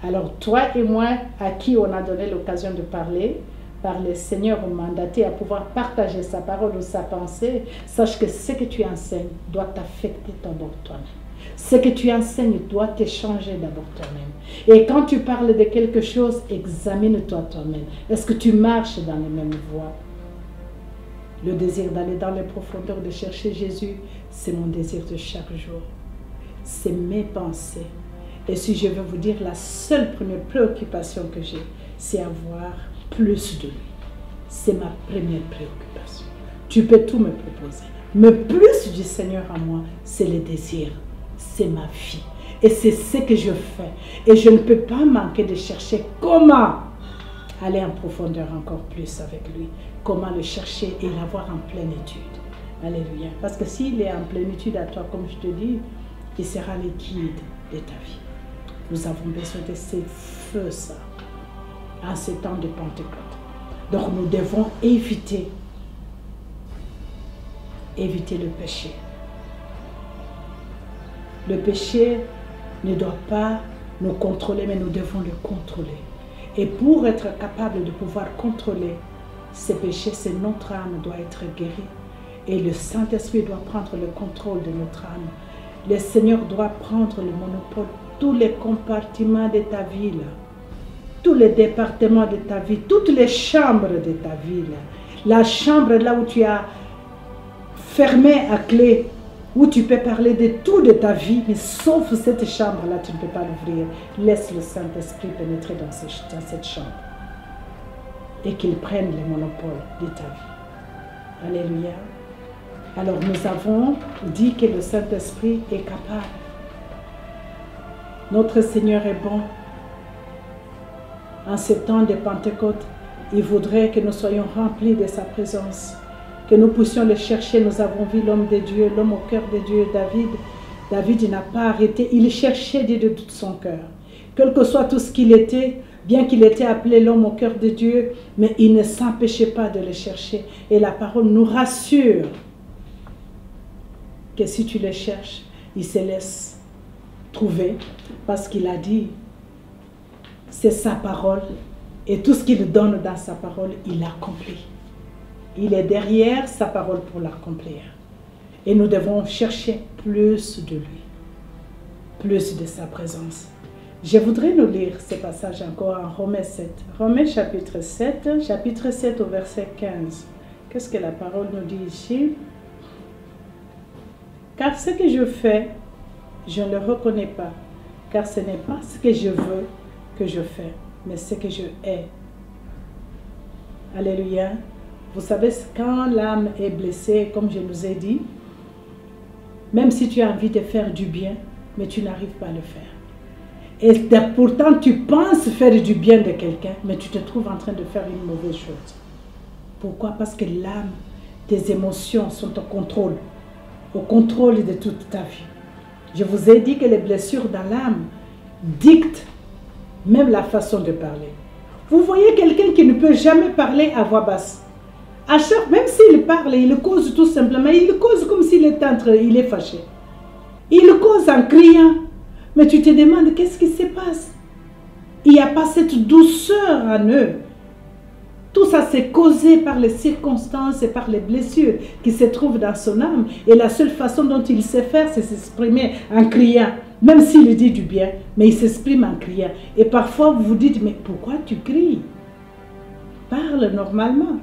Alors toi et moi, à qui on a donné l'occasion de parler, par le Seigneur mandaté à pouvoir partager sa parole ou sa pensée, sache que ce que tu enseignes doit t'affecter d'abord toi-même. Ce que tu enseignes doit te changer d'abord toi-même. Et quand tu parles de quelque chose, examine-toi toi-même. Est-ce que tu marches dans les mêmes voies? Le désir d'aller dans les profondeurs, de chercher Jésus, c'est mon désir de chaque jour. C'est mes pensées. Et si je veux vous dire, la seule première préoccupation que j'ai, c'est avoir plus de lui. C'est ma première préoccupation. Tu peux tout me proposer. Mais plus du Seigneur à moi, c'est le désir. C'est ma vie. Et c'est ce que je fais. Et je ne peux pas manquer de chercher comment aller en profondeur encore plus avec lui. Comment le chercher et l'avoir en plénitude. Alléluia. Parce que s'il est en plénitude à toi, comme je te dis, il sera le guide de ta vie. Nous avons besoin de ces feux, ça, en ces temps de Pentecôte. Donc nous devons éviter le péché. Le péché ne doit pas nous contrôler, mais nous devons le contrôler. Et pour être capable de pouvoir contrôler ces péchés, c'est notre âme doit être guérie. Et le Saint-Esprit doit prendre le contrôle de notre âme. Le Seigneur doit prendre le monopole. Tous les compartiments de ta vie, là, tous les départements de ta vie, toutes les chambres de ta vie, là, la chambre là où tu as fermé à clé, où tu peux parler de tout de ta vie, mais sauf cette chambre-là, tu ne peux pas l'ouvrir. Laisse le Saint-Esprit pénétrer dans cette chambre et qu'il prenne le monopole de ta vie. Alléluia. Alors nous avons dit que le Saint-Esprit est capable. Notre Seigneur est bon. En ce temps de Pentecôte, il voudrait que nous soyons remplis de sa présence, que nous puissions le chercher. Nous avons vu l'homme de Dieu, l'homme au cœur de Dieu, David. David n'a pas arrêté, il cherchait Dieu de tout son cœur. Quel que soit tout ce qu'il était, bien qu'il était appelé l'homme au cœur de Dieu, mais il ne s'empêchait pas de le chercher. Et la parole nous rassure que si tu le cherches, il se laisse trouver, parce qu'il a dit, c'est sa parole, et tout ce qu'il donne dans sa parole, il l'accomplit. Il est derrière sa parole pour l'accomplir. Et nous devons chercher plus de lui, plus de sa présence. Je voudrais nous lire ce passage encore en Romains 7. Romains chapitre 7 au verset 15. Qu'est-ce que la parole nous dit ici? Car ce que je fais, je ne le reconnais pas, car ce n'est pas ce que je veux, que je fais, mais ce que je hais. Alléluia. Vous savez, quand l'âme est blessée, comme je nous ai dit, même si tu as envie de faire du bien, mais tu n'arrives pas à le faire. Et pourtant, tu penses faire du bien de quelqu'un, mais tu te trouves en train de faire une mauvaise chose. Pourquoi? Parce que l'âme, tes émotions sont au contrôle de toute ta vie. Je vous ai dit que les blessures dans l'âme dictent même la façon de parler. Vous voyez quelqu'un qui ne peut jamais parler à voix basse. Même s'il parle, il cause tout simplement, il cause comme s'il est fâché. Il cause en criant. Mais tu te demandes qu'est-ce qui se passe. Il n'y a pas cette douceur en eux. Tout ça c'est causé par les circonstances et par les blessures qui se trouvent dans son âme. Et la seule façon dont il sait faire, c'est s'exprimer en criant. Même s'il dit du bien, mais il s'exprime en criant. Et parfois vous vous dites, mais pourquoi tu cries? Parle normalement.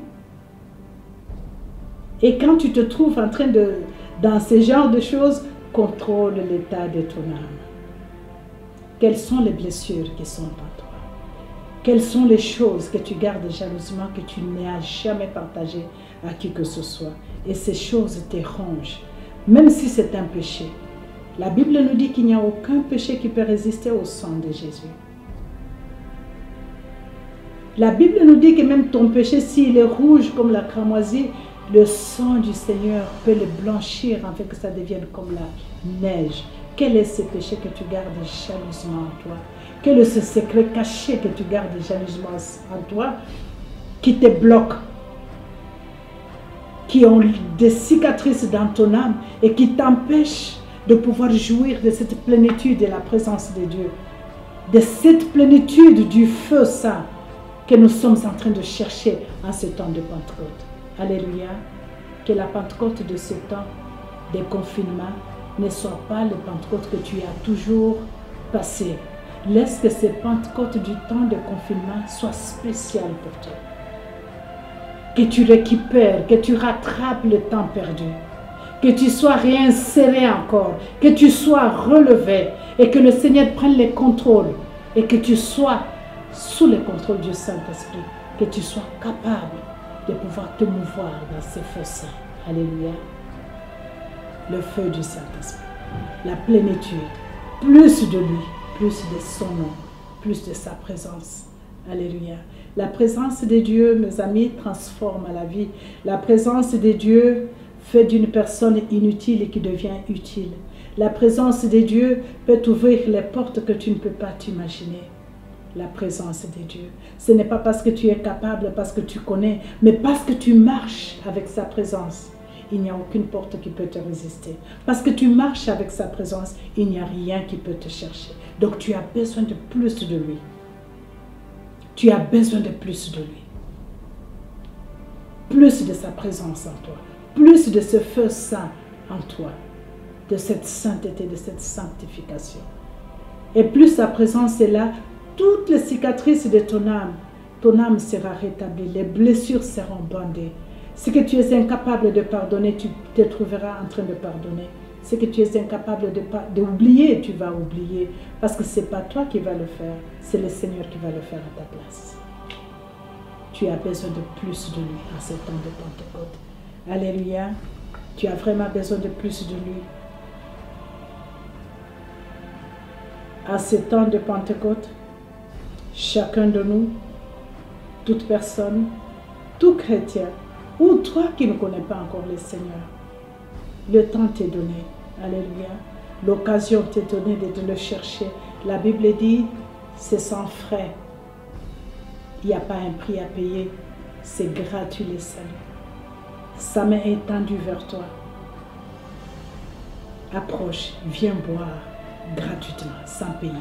Et quand tu te trouves en train dans ce genre de choses, contrôle l'état de ton âme. Quelles sont les blessures qui sont en toi? Quelles sont les choses que tu gardes jalousement, que tu n'as jamais partagées à qui que ce soit? Et ces choses te rongent, même si c'est un péché. La Bible nous dit qu'il n'y a aucun péché qui peut résister au sang de Jésus. La Bible nous dit que même ton péché, s'il est rouge comme la cramoisie, le sang du Seigneur peut le blanchir afin que ça devienne comme la neige. Quel est ce péché que tu gardes jalousement en toi? Quel est ce secret caché que tu gardes jalousement en toi qui te bloque, qui ont des cicatrices dans ton âme et qui t'empêchent de pouvoir jouir de cette plénitude de la présence de Dieu, de cette plénitude du feu saint que nous sommes en train de chercher en ce temps de Pentecôte. Alléluia. Que la Pentecôte de ce temps de confinement ne soit pas le Pentecôte que tu as toujours passé. Laisse que ce Pentecôte du temps de confinement soit spécial pour toi. Que tu récupères, que tu rattrapes le temps perdu. Que tu sois réinséré encore, que tu sois relevé et que le Seigneur prenne le contrôle et que tu sois sous le contrôle du Saint-Esprit, que tu sois capable de pouvoir te mouvoir dans ce feu saint. Alléluia. Le feu du Saint-Esprit, la plénitude, plus de lui, plus de son nom, plus de sa présence. Alléluia. La présence de Dieu, mes amis, transforme la vie. La présence de Dieu fait d'une personne inutile qui devient utile. La présence de Dieu peut ouvrir les portes que tu ne peux pas t'imaginer. La présence de Dieu. Ce n'est pas parce que tu es capable, parce que tu connais, mais parce que tu marches avec sa présence. Il n'y a aucune porte qui peut te résister. Parce que tu marches avec sa présence, il n'y a rien qui peut te chercher. Donc tu as besoin de plus de lui. Tu as besoin de plus de lui. Plus de sa présence en toi. Plus de ce feu saint en toi. De cette sainteté, de cette sanctification. Et plus sa présence est là, toutes les cicatrices de ton âme sera rétablie, les blessures seront bandées. Ce que tu es incapable de pardonner, tu te trouveras en train de pardonner. Ce que tu es incapable d'oublier, tu vas oublier. Parce que ce n'est pas toi qui vas le faire, c'est le Seigneur qui va le faire à ta place. Tu as besoin de plus de lui en ce temps de Pentecôte. Alléluia. Tu as vraiment besoin de plus de lui. À ce temps de Pentecôte, chacun de nous, toute personne, tout chrétien, ou toi qui ne connais pas encore le Seigneur, le temps t'est donné. Alléluia. L'occasion t'est donnée de le chercher. La Bible dit, c'est sans frais. Il n'y a pas un prix à payer. C'est gratuit le salut. Sa main est tendue vers toi. Approche, viens boire gratuitement, sans payer.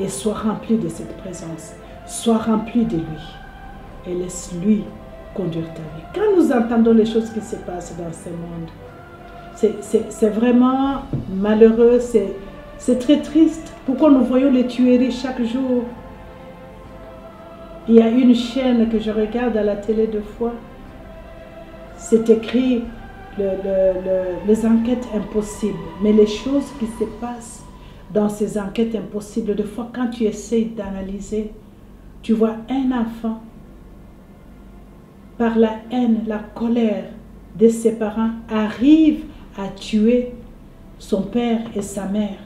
Et sois rempli de cette présence. Sois rempli de lui. Et laisse-lui conduire ta vie. Quand nous entendons les choses qui se passent dans ce monde, c'est vraiment malheureux, c'est très triste. Pourquoi nous voyons les tueries chaque jour? Il y a une chaîne que je regarde à la télé deux fois. C'est écrit les enquêtes impossibles. Mais les choses qui se passent dans ces enquêtes impossibles, des fois quand tu essaies d'analyser, tu vois un enfant, par la haine, la colère de ses parents, arrive à tuer son père et sa mère,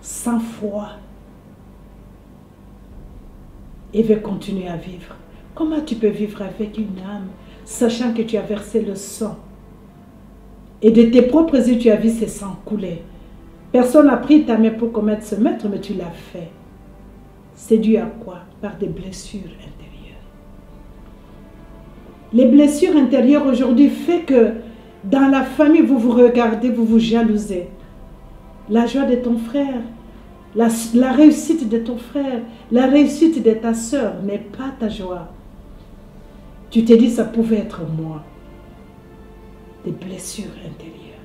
sans foi, et veut continuer à vivre. Comment tu peux vivre avec une âme, sachant que tu as versé le sang, et de tes propres yeux, tu as vu ce sang couler. Personne n'a pris ta main pour commettre ce meurtre, mais tu l'as fait. C'est dû à quoi? Par des blessures intérieures. Les blessures intérieures aujourd'hui font que dans la famille, vous vous regardez, vous vous jalousez. La joie de ton frère, la réussite de ton frère, la réussite de ta soeur n'est pas ta joie. Tu te dis, ça pouvait être moi. Des blessures intérieures,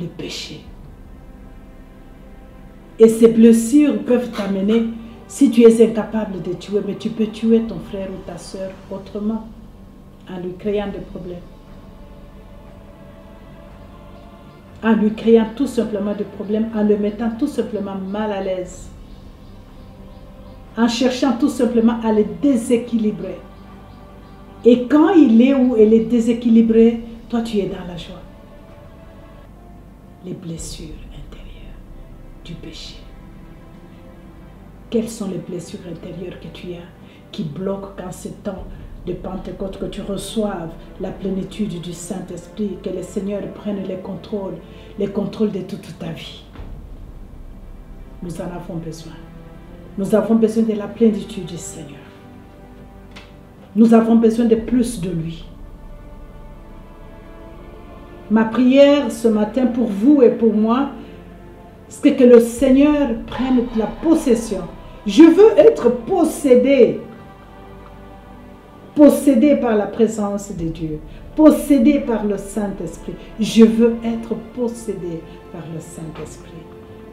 le péché. Et ces blessures peuvent t'amener, si tu es incapable de tuer, mais tu peux tuer ton frère ou ta soeur autrement, en lui créant des problèmes. En lui créant tout simplement des problèmes, en le mettant tout simplement mal à l'aise. En cherchant tout simplement à le déséquilibrer. Et quand il est ou elle est déséquilibrée, toi tu es dans la joie. Les blessures intérieures du péché. Quelles sont les blessures intérieures que tu as qui bloquent quand c'est temps de Pentecôte, que tu reçoives la plénitude du Saint-Esprit, que le Seigneur prenne les contrôles de toute ta vie. Nous en avons besoin. Nous avons besoin de la plénitude du Seigneur. Nous avons besoin de plus de lui. Ma prière ce matin pour vous et pour moi, c'est que le Seigneur prenne la possession. Je veux être possédé. Possédé par la présence de Dieu. Possédé par le Saint-Esprit. Je veux être possédé par le Saint-Esprit.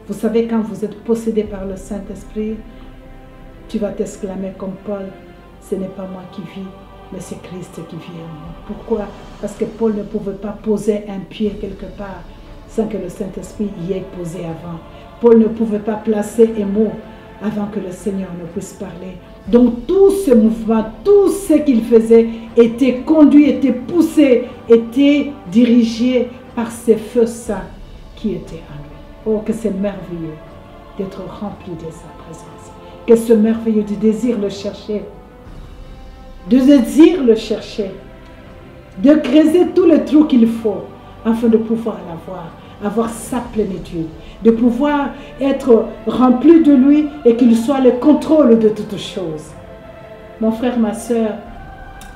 Vous savez, quand vous êtes possédé par le Saint-Esprit, tu vas t'exclamer comme Paul, ce n'est pas moi qui vis, mais c'est Christ qui vit en moi. Pourquoi? Parce que Paul ne pouvait pas poser un pied quelque part sans que le Saint-Esprit y ait posé avant. Paul ne pouvait pas placer un mot avant que le Seigneur ne puisse parler. Donc tout ce mouvement, tout ce qu'il faisait était conduit, était poussé, était dirigé par ces feux saints qui étaient en lui. Oh, que c'est merveilleux d'être rempli de sa présence. Que c'est merveilleux de désir le chercher. De désir le chercher. De creuser tous les trous qu'il faut afin de pouvoir l'avoir, avoir sa plénitude, de pouvoir être rempli de lui et qu'il soit le contrôle de toutes choses. Mon frère, ma soeur,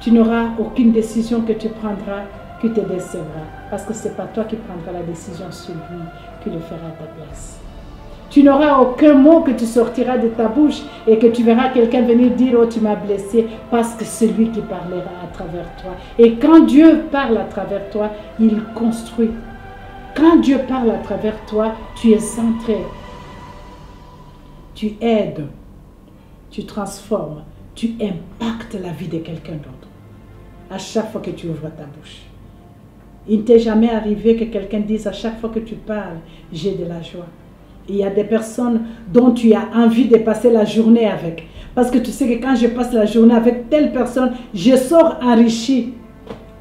tu n'auras aucune décision que tu prendras qui te décevra, parce que ce n'est pas toi qui prendras la décision, c'est lui qui le fera à ta place. Tu n'auras aucun mot que tu sortiras de ta bouche et que tu verras quelqu'un venir dire « Oh, tu m'as blessé » parce que c'est lui qui parlera à travers toi. Et quand Dieu parle à travers toi, il construit. Quand Dieu parle à travers toi, tu es centré. Tu aides. Tu transformes. Tu impactes la vie de quelqu'un d'autre. À chaque fois que tu ouvres ta bouche. Il ne t'est jamais arrivé que quelqu'un dise à chaque fois que tu parles, j'ai de la joie. Il y a des personnes dont tu as envie de passer la journée avec. Parce que tu sais que quand je passe la journée avec telle personne, je sors enrichi.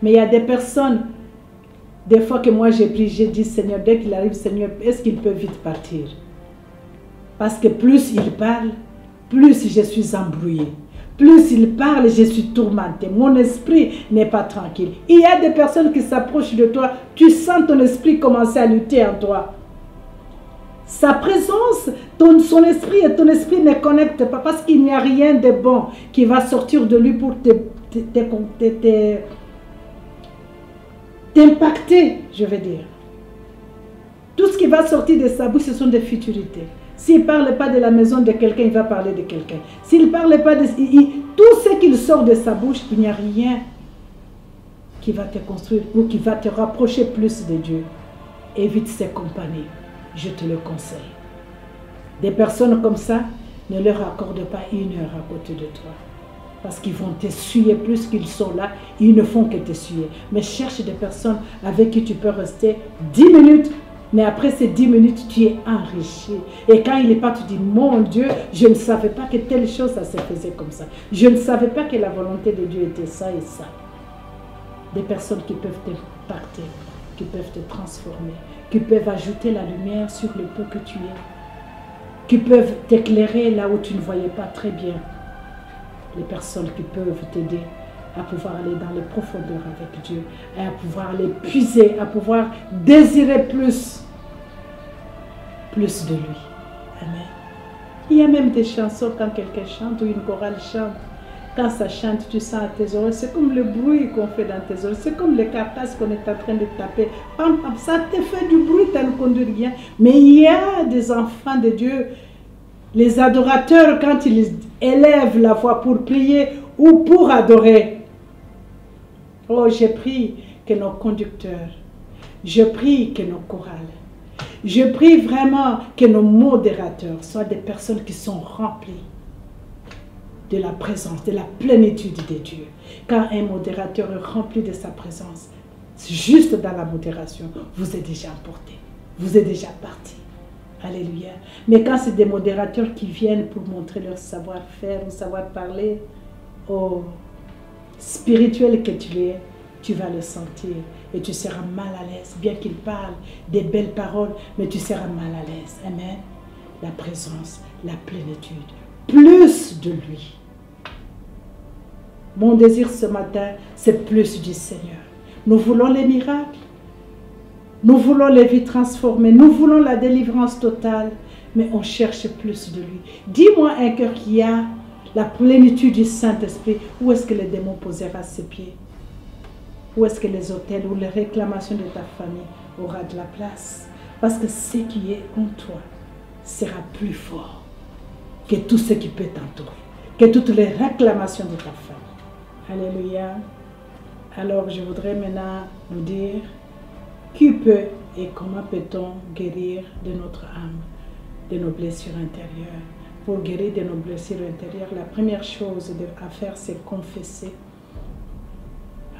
Mais il y a des personnes, des fois que moi j'ai pris, j'ai dit Seigneur, dès qu'il arrive, Seigneur, est-ce qu'il peut vite partir? Parce que plus il parle, plus je suis embrouillée. Plus il parle, je suis tourmentée. Mon esprit n'est pas tranquille. Il y a des personnes qui s'approchent de toi, tu sens ton esprit commencer à lutter en toi. Sa présence, son esprit et ton esprit ne connectent pas parce qu'il n'y a rien de bon qui va sortir de lui pour t'impacter, je veux dire. Tout ce qui va sortir de sa bouche, ce sont des futurités. S'il ne parle pas de la maison de quelqu'un, il va parler de quelqu'un. S'il ne parle pas de... tout ce qu'il sort de sa bouche, il n'y a rien qui va te construire ou qui va te rapprocher plus de Dieu. Évite ces compagnies. Je te le conseille. Des personnes comme ça, ne leur accorde pas une heure à côté de toi. Parce qu'ils vont t'essuyer plus qu'ils sont là. Ils ne font que t'essuyer. Mais cherche des personnes avec qui tu peux rester 10 minutes Mais après ces 10 minutes, tu es enrichi. Et quand il est pas, tu dis, mon Dieu, je ne savais pas que telle chose, ça se faisait comme ça. Je ne savais pas que la volonté de Dieu était ça et ça. Des personnes qui peuvent te partir, qui peuvent te transformer, qui peuvent ajouter la lumière sur le peu que tu es, qui peuvent t'éclairer là où tu ne voyais pas très bien. Les personnes qui peuvent t'aider à pouvoir aller dans les profondeurs avec Dieu, et à pouvoir les puiser, à pouvoir désirer plus de lui. Amen. Il y a même des chansons quand quelqu'un chante ou une chorale chante. Quand ça chante, tu sens à tes oreilles, c'est comme le bruit qu'on fait dans tes oreilles, c'est comme les carcasses qu'on est en train de taper. Ça te fait du bruit, ça ne conduit rien. Mais il y a des enfants de Dieu, les adorateurs, quand ils élèvent la voix pour prier ou pour adorer. Oh, je prie que nos conducteurs, je prie que nos chorales, je prie vraiment que nos modérateurs soient des personnes qui sont remplies de la présence, de la plénitude de Dieu. Quand un modérateur est rempli de sa présence, juste dans la modération, vous êtes déjà emporté, vous êtes déjà parti. Alléluia. Mais quand c'est des modérateurs qui viennent pour montrer leur savoir-faire, leur savoir-parler, oh, spirituel que tu es, tu vas le sentir et tu seras mal à l'aise. Bien qu'il parle des belles paroles, mais tu seras mal à l'aise. Amen. La présence, la plénitude, plus de lui. Mon désir ce matin, c'est plus du Seigneur. Nous voulons les miracles. Nous voulons les vies transformées. Nous voulons la délivrance totale. Mais on cherche plus de lui. Dis-moi un cœur qui a la plénitude du Saint-Esprit. Où est-ce que les démons posera ses pieds? Où est-ce que les hôtels ou les réclamations de ta famille aura de la place? Parce que ce qui est en toi sera plus fort que tout ce qui peut t'entourer, que toutes les réclamations de ta famille. Alléluia. Alors je voudrais maintenant nous dire, qui peut et comment peut-on guérir de notre âme, de nos blessures intérieures? Pour guérir de nos blessures intérieures, la première chose à faire, c'est confesser.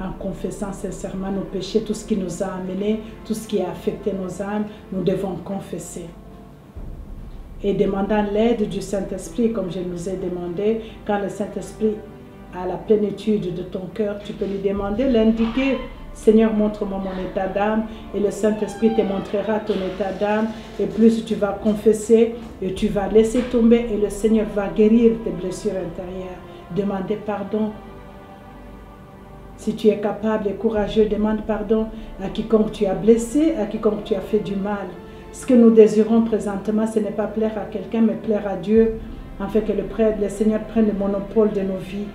En confessant sincèrement nos péchés, tout ce qui nous a amenés, tout ce qui a affecté nos âmes, nous devons confesser. Et demandant l'aide du Saint-Esprit, comme je nous ai demandé, quand le Saint-Esprit a la plénitude de ton cœur, tu peux lui demander, l'indiquer. Seigneur, montre-moi mon état d'âme, et le Saint-Esprit te montrera ton état d'âme, et plus tu vas confesser, et tu vas laisser tomber, et le Seigneur va guérir tes blessures intérieures. Demandez pardon. Si tu es capable et courageux, demande pardon à quiconque tu as blessé, à quiconque tu as fait du mal. Ce que nous désirons présentement, ce n'est pas plaire à quelqu'un, mais plaire à Dieu, afin que le Seigneur prenne le monopole de nos vies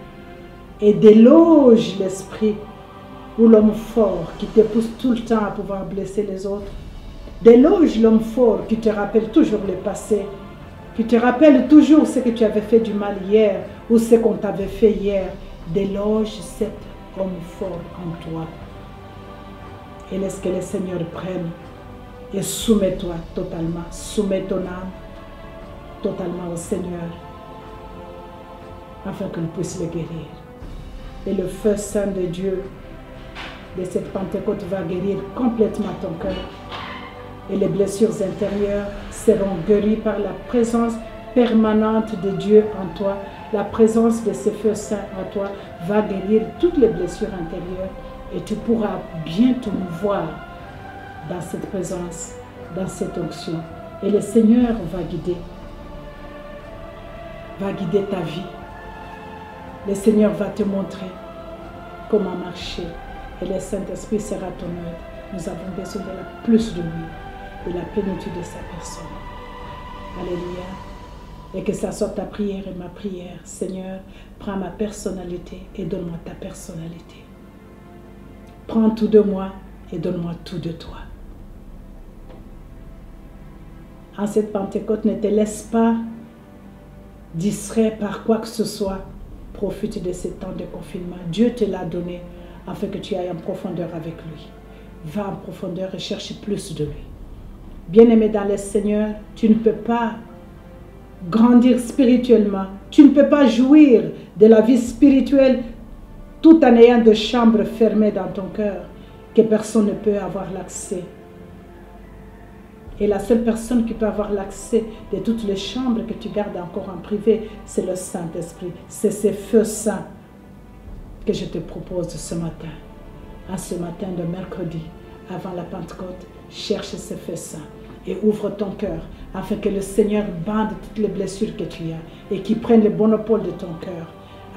et déloge l'esprit ou l'homme fort qui te pousse tout le temps à pouvoir blesser les autres. Déloge l'homme fort qui te rappelle toujours le passé, qui te rappelle toujours ce que tu avais fait du mal hier ou ce qu'on t'avait fait hier. Déloge cet homme fort en toi et laisse que le Seigneur prenne et soumets-toi totalement, soumets ton âme totalement au Seigneur afin qu'il puisse le guérir. Et le feu saint de Dieu de cette Pentecôte va guérir complètement ton cœur. Et les blessures intérieures seront guéries par la présence permanente de Dieu en toi. La présence de ce feu saint en toi va guérir toutes les blessures intérieures. Et tu pourras bien te mouvoir dans cette présence, dans cette onction. Et le Seigneur va guider ta vie. Le Seigneur va te montrer comment marcher. Et le Saint-Esprit sera ton aide. Nous avons besoin de plus de lui, de la plénitude de sa personne. Alléluia. Et que ça soit ta prière et ma prière. Seigneur, prends ma personnalité et donne-moi ta personnalité. Prends tout de moi et donne-moi tout de toi. En cette Pentecôte, ne te laisse pas distrait par quoi que ce soit. Profite de ce temps de confinement. Dieu te l'a donné afin que tu ailles en profondeur avec lui. Va en profondeur et cherche plus de lui. Bien-aimé dans le Seigneur, tu ne peux pas grandir spirituellement. Tu ne peux pas jouir de la vie spirituelle tout en ayant des chambres fermées dans ton cœur que personne ne peut avoir l'accès. Et la seule personne qui peut avoir l'accès de toutes les chambres que tu gardes encore en privé, c'est le Saint-Esprit. C'est ces feux saints que je te propose ce matin. En ce matin de mercredi, avant la Pentecôte, cherche ces feux saints et ouvre ton cœur afin que le Seigneur bande toutes les blessures que tu as et qu'il prenne le monopole de ton cœur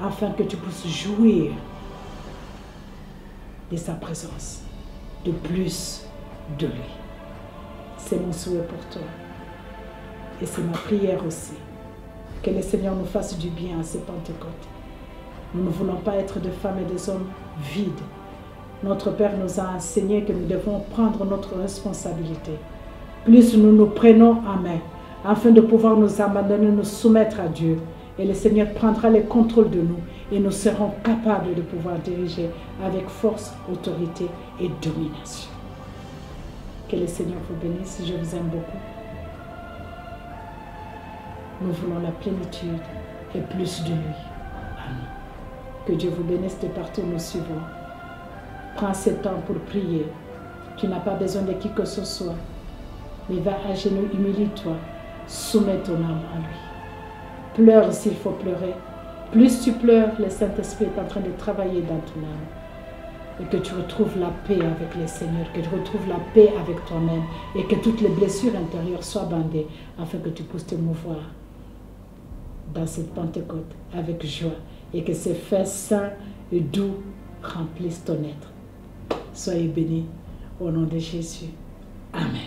afin que tu puisses jouir de sa présence, de plus de lui. C'est mon souhait pour toi. Et c'est ma prière aussi. Que le Seigneur nous fasse du bien à ces Pentecôtes. Nous ne voulons pas être des femmes et des hommes vides. Notre Père nous a enseigné que nous devons prendre notre responsabilité. Plus nous nous prenons en main, afin de pouvoir nous abandonner, nous soumettre à Dieu. Et le Seigneur prendra le contrôle de nous et nous serons capables de pouvoir diriger avec force, autorité et domination. Que le Seigneur vous bénisse, je vous aime beaucoup. Nous voulons la plénitude et plus de lui. Amen. Que Dieu vous bénisse de partout où nous suivons. Prends ce temps pour prier. Tu n'as pas besoin de qui que ce soit. Mais va à genoux, humilie-toi. Soumets ton âme à lui. Pleure s'il faut pleurer. Plus tu pleures, le Saint-Esprit est en train de travailler dans ton âme. Et que tu retrouves la paix avec le Seigneur, que tu retrouves la paix avec toi-même et que toutes les blessures intérieures soient bandées afin que tu puisses te mouvoir dans cette Pentecôte avec joie et que ces faits saints et doux remplissent ton être. Soyez bénis au nom de Jésus. Amen.